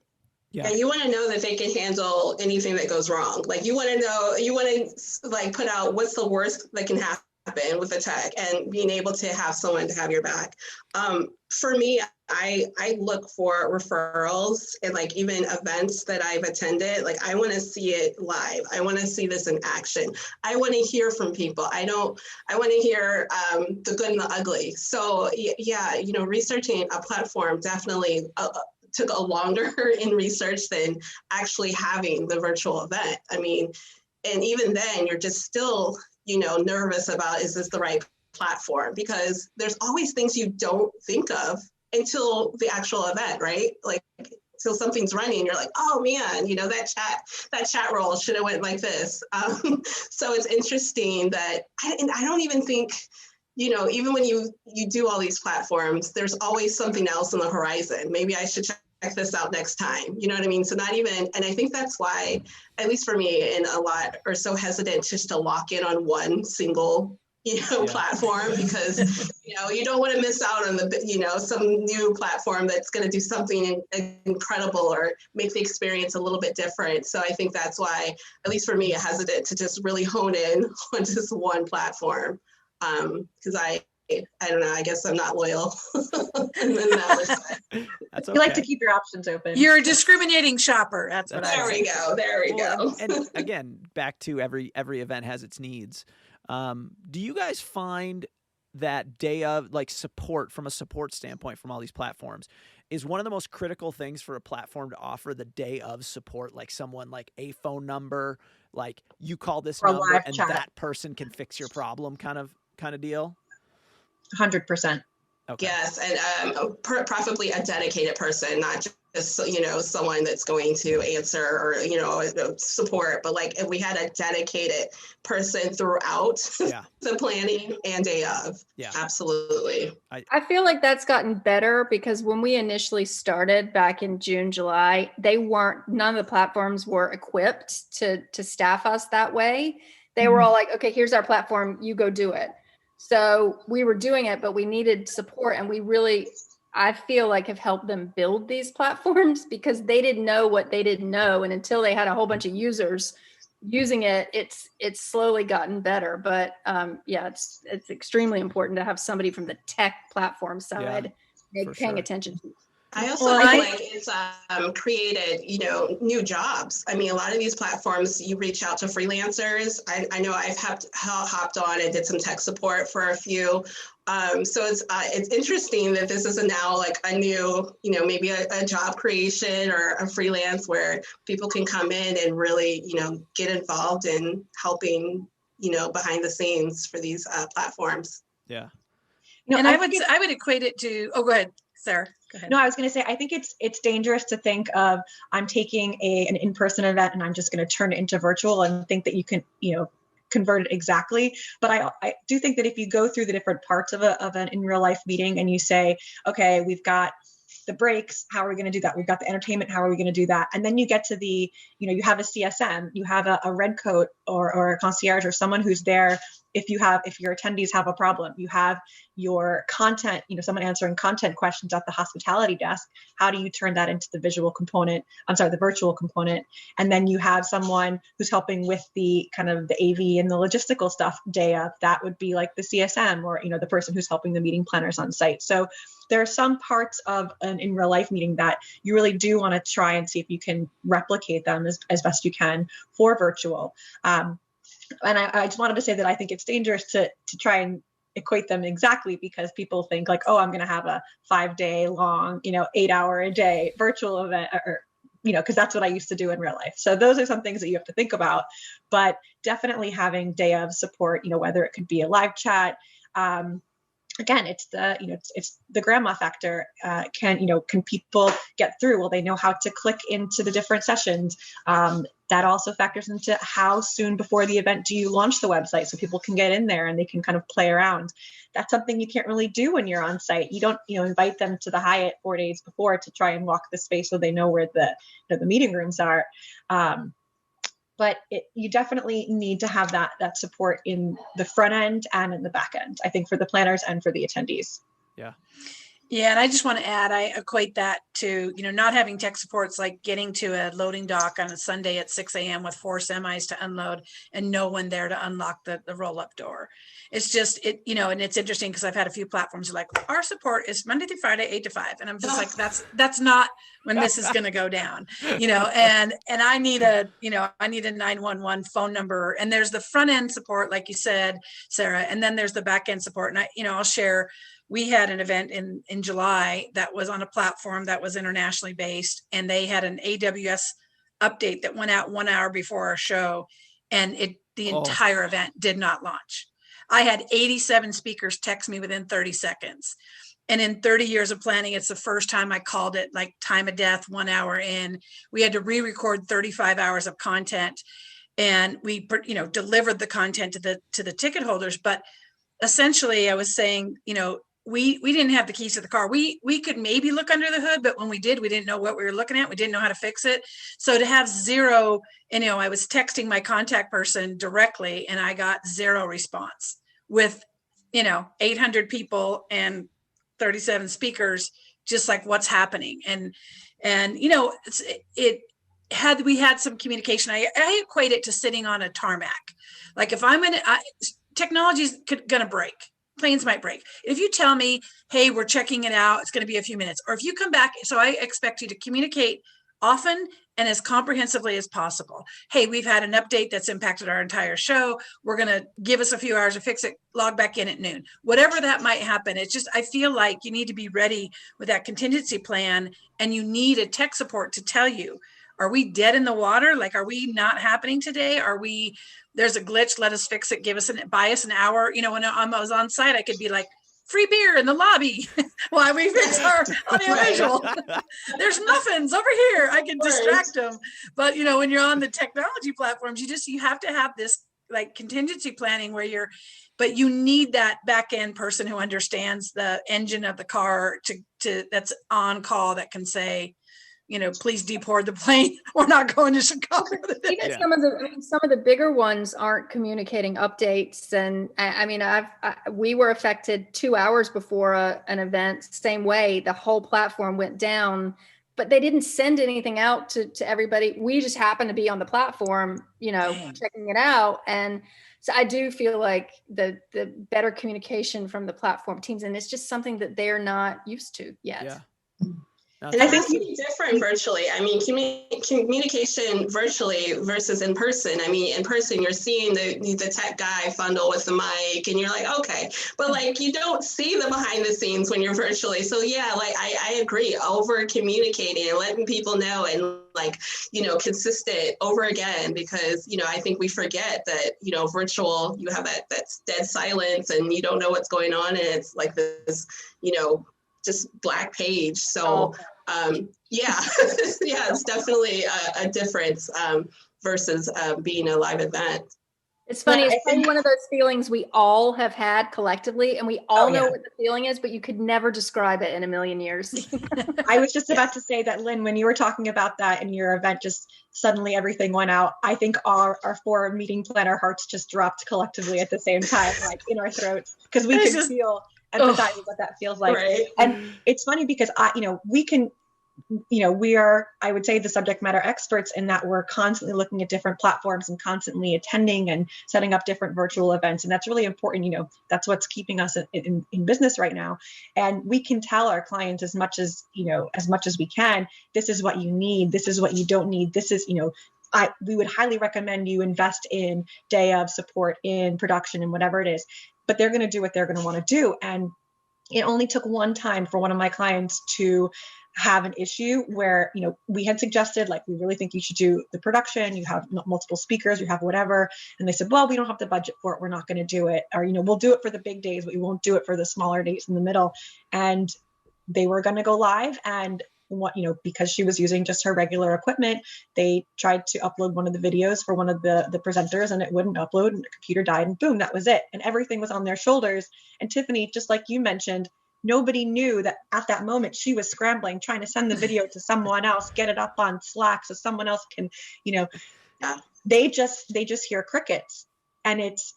Yeah. And you want to know that they can handle anything that goes wrong. Like you want to put out what's the worst that can happen with the tech and being able to have someone to have your back. For me, I look for referrals and like even events that I've attended. Like I want to see it live. I want to see this in action. I want to hear from people. I want to hear the good and the ugly. So yeah, researching a platform definitely took a longer in research than actually having the virtual event. And even then you're just still, nervous about, is this the right platform? Because there's always things you don't think of until the actual event, right? Like till something's running. You're like, oh man, that chat role should have went like this. So it's interesting that, and I don't even think, even when you do all these platforms, there's always something else on the horizon. Maybe I should check this out next time. You know what I mean? So not even, and I think that's why, at least for me, and a lot are so hesitant just to lock in on one single platform, because you don't want to miss out on some new platform that's going to do something incredible or make the experience a little bit different. So I think that's why, at least for me, I'm hesitant to just really hone in on just one platform, because I don't know, I guess I'm not loyal. And then That's okay. You like to keep your options open. You're a discriminating shopper. That's what there we go. There we go. And again, back to every event has its needs. Do you guys find that day of, like, support from a support standpoint from all these platforms is one of the most critical things for a platform to offer, the day of support, like someone like a phone number, like you call this or number and chat. that person can fix your problem kind of deal? 100%. Okay. Yes, and preferably a dedicated person, not just someone that's going to answer or support, but like if we had a dedicated person throughout the planning and day of. Yeah, absolutely. I feel like that's gotten better, because when we initially started back in June, July, none of the platforms were equipped to staff us that way. They were all like, okay, here's our platform, you go do it. So we were doing it, but we needed support, and we really, I feel like, have helped them build these platforms, because they didn't know what they didn't know. And until they had a whole bunch of users using it, it's slowly gotten better. But it's extremely important to have somebody from the tech platform side paying attention to. I also feel like it's created, new jobs. I mean, a lot of these platforms, you reach out to freelancers. I know I've hopped on and did some tech support for a few. So it's interesting that this is now like a new, maybe a job creation or a freelance where people can come in and really, get involved in helping, behind the scenes for these platforms. Yeah. And I would equate it to, go ahead, Sarah. Go ahead. No, I was going to say, I think it's dangerous to think of, I'm taking an in-person event and I'm just going to turn it into virtual and think that you can, convert it exactly. But I do think that if you go through the different parts of an in real life meeting and you say, okay, we've got the breaks, how are we going to do that? We've got the entertainment, how are we going to do that? And then you get to the, you have a CSM, you have a red coat or a concierge or someone who's there. If your attendees have a problem, you have your content, someone answering content questions at the hospitality desk. How do you turn that into the virtual component? And then you have someone who's helping with the kind of the AV and the logistical stuff day of. That would be like the CSM or, the person who's helping the meeting planners on site. So there are some parts of an in real life meeting that you really do want to try and see if you can replicate them as best you can for virtual. And I just wanted to say that I think it's dangerous to try and equate them exactly, because people think like, oh, I'm going to have a 5-day long, 8-hour a day virtual event, or because that's what I used to do in real life. So those are some things that you have to think about, but definitely having day of support, whether it could be a live chat. Again, it's the grandma factor. Can people get through? Well, they know how to click into the different sessions. That also factors into how soon before the event do you launch the website so people can get in there and they can kind of play around. That's something you can't really do when you're on site. You don't, invite them to the Hyatt 4 days before to try and walk the space so they know where the meeting rooms are. But you definitely need to have that support in the front end and in the back end, I think, for the planners and for the attendees. Yeah. Yeah. And I just want to add, I equate that to, not having tech supports, like getting to a loading dock on a Sunday at 6 a.m. with 4 semis to unload and no one there to unlock the roll-up door. It's just, and it's interesting because I've had a few platforms that are like, our support is Monday through Friday, 8 to 5. And I'm just like, that's not when this is going to go down, and I need a 911 phone number. And there's the front end support, like you said, Sarah, and then there's the back end support. And I'll share, we had an event in July that was on a platform that was internationally based, and they had an AWS update that went out 1 hour before our show, and the entire event did not launch. I had 87 speakers text me within 30 seconds. And in 30 years of planning, it's the first time I called it like time of death, 1 hour in. We had to re-record 35 hours of content, and we, delivered the content to the ticket holders. But essentially I was saying, we didn't have the keys to the car. We could maybe look under the hood, but when we did, we didn't know what we were looking at. We didn't know how to fix it. So to have zero, I was texting my contact person directly and I got zero response with, 800 people and 37 speakers, just like what's happening. And we had some communication. I equate it to sitting on a tarmac. Like if technology is going to break, planes might break. If you tell me, hey, we're checking it out, it's going to be a few minutes, or if you come back, so I expect you to communicate often and as comprehensively as possible. Hey, we've had an update that's impacted our entire show. We're going to give us a few hours to fix it, log back in at noon, whatever that might happen. It's just, I feel like you need to be ready with that contingency plan, and you need a tech support to tell you, are we dead in the water? Like, are we not happening today? There's a glitch, let us fix it, buy us an hour. When I was on site, I could be like, free beer in the lobby while we fix our audiovisual. There's muffins over here. I can distract them. But, when you're on the technology platforms, you have to have this like contingency planning but you need that back end person who understands the engine of the car to that's on call, that can say, please deboard the plane. We're not going to Chicago today. Even some of the bigger ones aren't communicating updates. And we were affected 2 hours before an event. Same way, the whole platform went down, but they didn't send anything out to everybody. We just happened to be on the platform, checking it out. And so I do feel like the better communication from the platform teams, and it's just something that they're not used to yet. Yeah. And I think it's different virtually. Communication virtually versus in person. In person, you're seeing the tech guy fondle with the mic and you're like, okay, but like you don't see the behind the scenes when you're virtually. So yeah, like I agree, over communicating and letting people know, and consistent over again, because, I think we forget that, virtual, you have that dead silence and you don't know what's going on. And it's like this, just black page. So, yeah, it's definitely a difference versus being a live event. It's funny. It's probably one of those feelings we all have had collectively, and we all know what the feeling is, but you could never describe it in a million years. I was just about to say that, Lynn, when you were talking about that in your event, just suddenly everything went out. I think our 4 meeting planner hearts just dropped collectively at the same time, like in our throats, because we can feel empathize with what that feels like. Right. And it's funny because we are, I would say, the subject matter experts in that we're constantly looking at different platforms and constantly attending and setting up different virtual events. And that's really important. That's what's keeping us in business right now. And we can tell our clients as much as we can, this is what you need. This is what you don't need. This is, we would highly recommend you invest in day of support, in production, and whatever it is, but they're going to do what they're going to want to do. And it only took one time for one of my clients to have an issue where, we had suggested, like, we really think you should do the production, you have multiple speakers, you have whatever. And they said, well, we don't have the budget for it. We're not going to do it. Or, we'll do it for the big days, but we won't do it for the smaller days in the middle. And they were going to go live. And because she was using just her regular equipment, they tried to upload one of the videos for one of the presenters, and it wouldn't upload, and the computer died, and boom, that was it. And everything was on their shoulders. And Tiffany, just like you mentioned, nobody knew that at that moment she was scrambling, trying to send the video to someone else, get it up on Slack so someone else can, they just hear crickets. And it's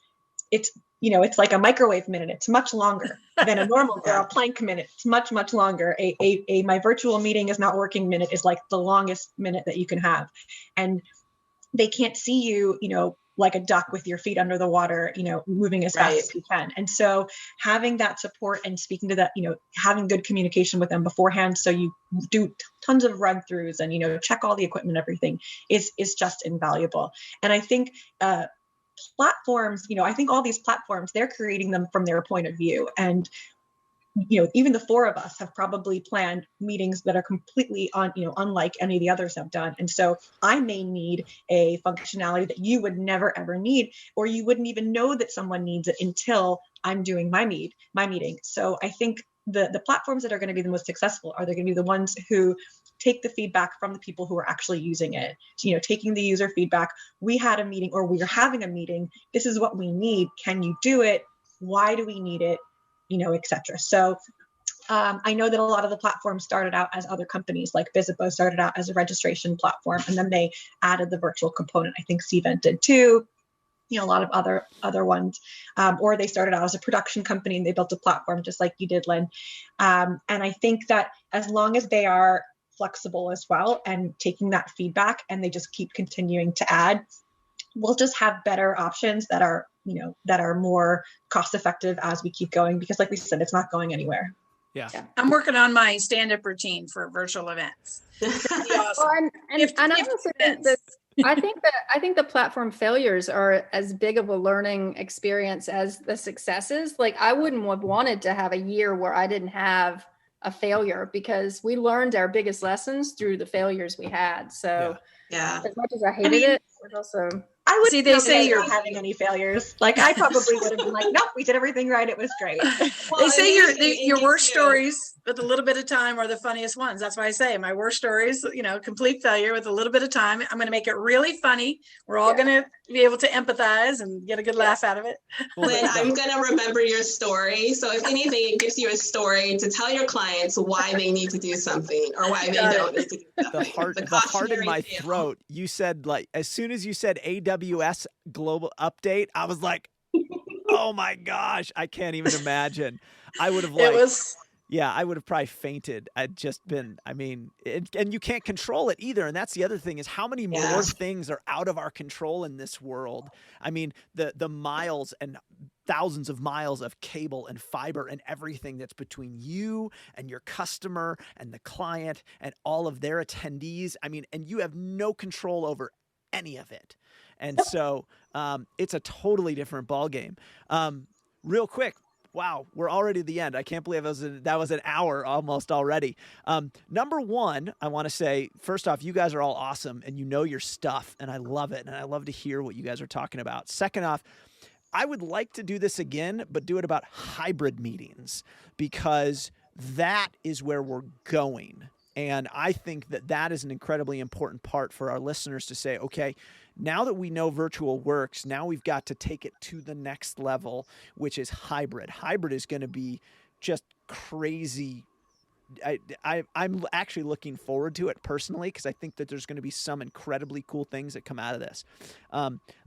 like a microwave minute. It's much longer than a normal or a plank minute. It's much, much longer. My virtual meeting is not working minute is like the longest minute that you can have. And they can't see you, like a duck with your feet under the water, moving as fast as you can. And so having that support and speaking to that, having good communication with them beforehand, so you do tons of run throughs and, check all the equipment, everything is just invaluable. And I think, platforms, I think all these platforms, they're creating them from their point of view. And, even the 4 of us have probably planned meetings that are completely unlike any of the others have done. And so I may need a functionality that you would never, ever need, or you wouldn't even know that someone needs it until I'm doing my meeting. So I think the platforms that are going to be the most successful are they going to be the ones who take the feedback from the people who are actually using it, taking the user feedback. We had a meeting, or we are having a meeting. This is what we need. Can you do it? Why do we need it? etc. So I know that a lot of the platforms started out as other companies, like Visipo started out as a registration platform, and then they added the virtual component. I think Cvent did too. A lot of other ones, or they started out as a production company and they built a platform just like you did, Lynn. And I think that as long as they are flexible as well and taking that feedback and they just keep continuing to add, we'll just have better options that are more cost effective as we keep going, because like we said, it's not going anywhere. Yeah. I'm working on my stand-up routine for virtual events. Awesome. Well, and I also think that I think the platform failures are as big of a learning experience as the successes. Like, I wouldn't have wanted to have a year where I didn't have a failure, because we learned our biggest lessons through the failures we had. So Yeah. as much as I hated it was also. I would See, they say you're not having any failures. Like, I probably would have been like, nope, we did everything right. It was great. They say your worst stories with a little bit of time are the funniest ones. That's why I say my worst stories, complete failure with a little bit of time. I'm going to make it really funny. We're all going to be able to empathize and get a good laugh out of it. Lynn, I'm going to remember your story. So if anything, it gives you a story to tell your clients why they need to do something or why they don't need to do something. The heart in my throat. You said, like, as soon as you said AWS global update, I was like, oh my gosh, I can't even imagine. I would have I would have probably fainted. I'd just been, and you can't control it either. And that's the other thing, is how many more things are out of our control in this world. I mean, the miles and thousands of miles of cable and fiber and everything that's between you and your customer and the client and all of their attendees. And you have no control over any of it. And so it's a totally different ballgame. Real quick. Wow, we're already at the end. I can't believe that was an hour almost already. Number one, I want to say, first off, you guys are all awesome and you know your stuff, and I love it. And I love to hear what you guys are talking about. Second off, I would like to do this again, but do it about hybrid meetings, because that is where we're going. And I think that is an incredibly important part for our listeners to say, okay, now that we know virtual works, now we've got to take it to the next level, which is hybrid. Hybrid is going to be just crazy. I'm actually looking forward to it personally, because I think that there's going to be some incredibly cool things that come out of this.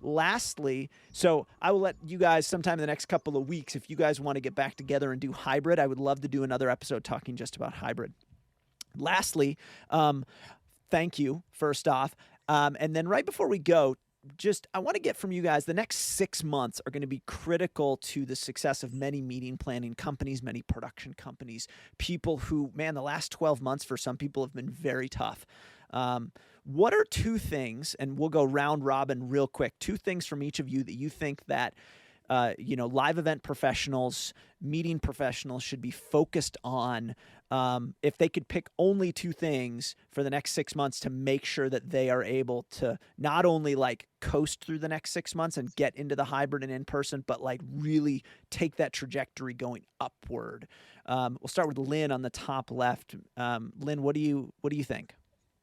Lastly, so I will let you guys sometime in the next couple of weeks, if you guys want to get back together and do hybrid, I would love to do another episode talking just about hybrid. Lastly, thank you, first off. And then right before we go, I want to get from you guys, the next 6 months are going to be critical to the success of many meeting planning companies, many production companies, people who, the last 12 months for some people have been very tough. What are two things, and we'll go round robin real quick, two things from each of you that you think that live event professionals, meeting professionals should be focused on, if they could pick only two things for the next 6 months to make sure that they are able to not only like coast through the next 6 months and get into the hybrid and in person, but like really take that trajectory going upward. We'll start with Lynn on the top left. Lynn, what do you think?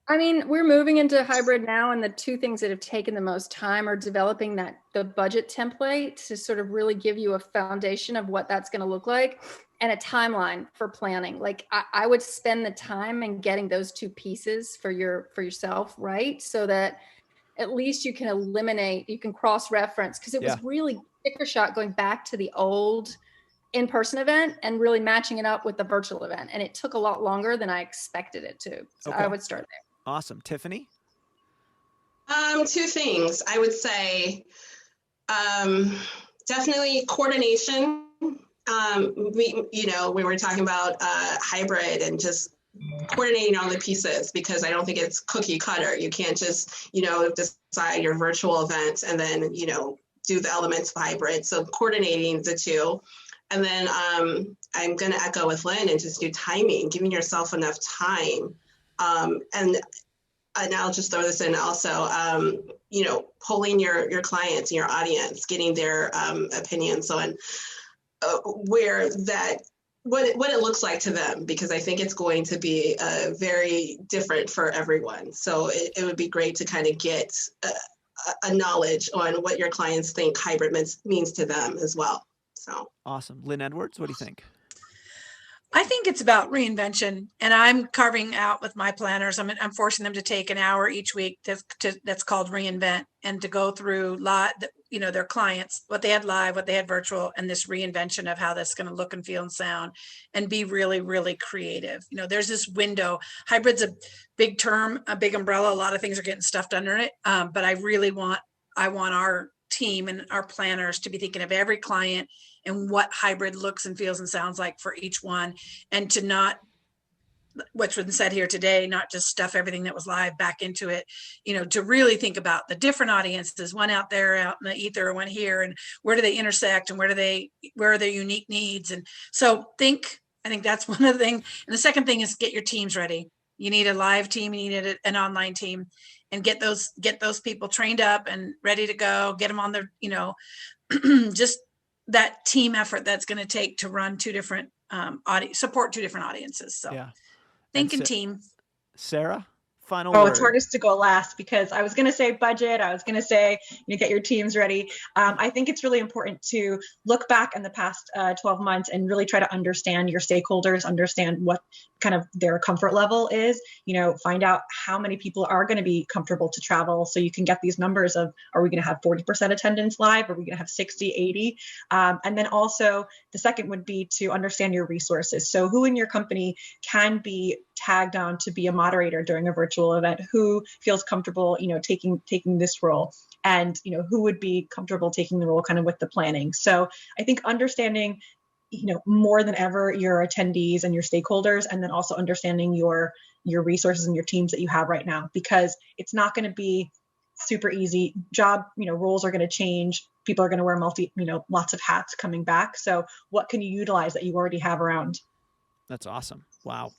We're moving into hybrid now, and the two things that have taken the most time are developing the budget template to sort of really give you a foundation of what that's going to look like, and a timeline for planning. Like, I would spend the time in getting those two pieces for yourself, right? So that at least you can cross-reference, because it was really sticker shot going back to the old in-person event and really matching it up with the virtual event. And it took a lot longer than I expected it to. So I would start there. Awesome. Tiffany? Two things. I would say definitely coordination. We were talking about hybrid and just coordinating all the pieces, because I don't think it's cookie cutter. You can't just, decide your virtual event and then, do the elements of hybrid. So coordinating the two. And then I'm going to echo with Lynn and just do timing, giving yourself enough time. And I'll just throw this in also, polling your clients and your audience, getting their opinions on where that what it looks like to them, because I think it's going to be very different for everyone. So it would be great to kind of get a knowledge on what your clients think hybrid means to them as well. So Awesome. Lynn Edwards, what do you think? I think it's about reinvention, and I'm carving out with my planners. I'm forcing them to take an hour each week that's called reinvent, and to go through their clients, what they had live, what they had virtual, and this reinvention of how that's going to look and feel and sound, and be really, really creative. There's this window. Hybrid's a big term, a big umbrella. A lot of things are getting stuffed under it, but I want our team and our planners to be thinking of every client and what hybrid looks and feels and sounds like for each one, and to not, what's been said here today, not just stuff everything that was live back into it, to really think about the different audiences, one out there, out in the ether, one here, and where do they intersect, and where are their unique needs. And so I think that's one of the things. And the second thing is get your teams ready. You need a live team, you need an online team, and get those people trained up and ready to go, get them on their, just that team effort that's going to take to run support two different audiences. So Yeah. thinking team. Sarah, final Oh, word. it's hardest to go last, because I was going to say budget. I was going to say, get your teams ready. I think it's really important to look back in the past 12 months and really try to understand your stakeholders, understand what kind of their comfort level is, find out how many people are going to be comfortable to travel. So you can get these numbers of, are we going to have 40% attendance live? Are we going to have 60, 80? And then also the second would be to understand your resources. So who in your company can be tagged on to be a moderator during a virtual event, who feels comfortable, taking this role, and, who would be comfortable taking the role kind of with the planning. So I think understanding, more than ever, your attendees and your stakeholders, and then also understanding your resources and your teams that you have right now, because it's not going to be super easy. Roles are going to change. People are going to wear lots of hats coming back. So what can you utilize that you already have around? That's awesome. Wow.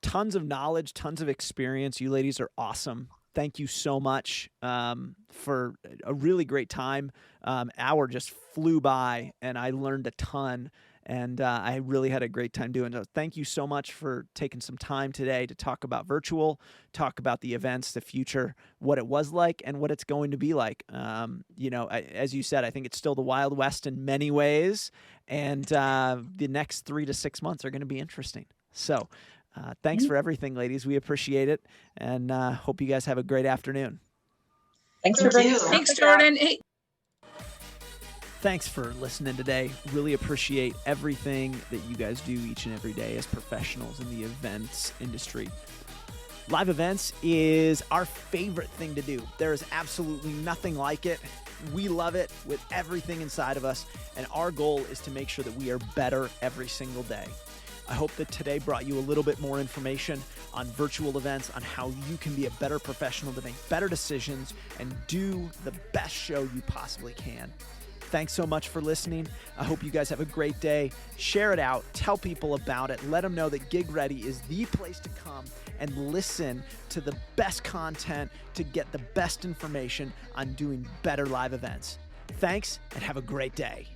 Tons of knowledge, tons of experience. You ladies are awesome. Thank you so much for a really great time. Hour just flew by, and I learned a ton, and I really had a great time doing it. Thank you so much for taking some time today to talk about virtual, talk about the events, the future, what it was like, and what it's going to be like. As you said, I think it's still the Wild West in many ways, and the next 3 to 6 months are going to be interesting. So thanks for everything, ladies. We appreciate it, and hope you guys have a great afternoon. Thanks for bringing us. Thanks, Jordan. Hey. Thanks for listening today. Really appreciate everything that you guys do each and every day as professionals in the events industry. Live events is our favorite thing to do. There is absolutely nothing like it. We love it with everything inside of us, and our goal is to make sure that we are better every single day. I hope that today brought you a little bit more information on virtual events, on how you can be a better professional to make better decisions and do the best show you possibly can. Thanks so much for listening. I hope you guys have a great day. Share it out. Tell people about it. Let them know that GigReady is the place to come and listen to the best content to get the best information on doing better live events. Thanks, and have a great day.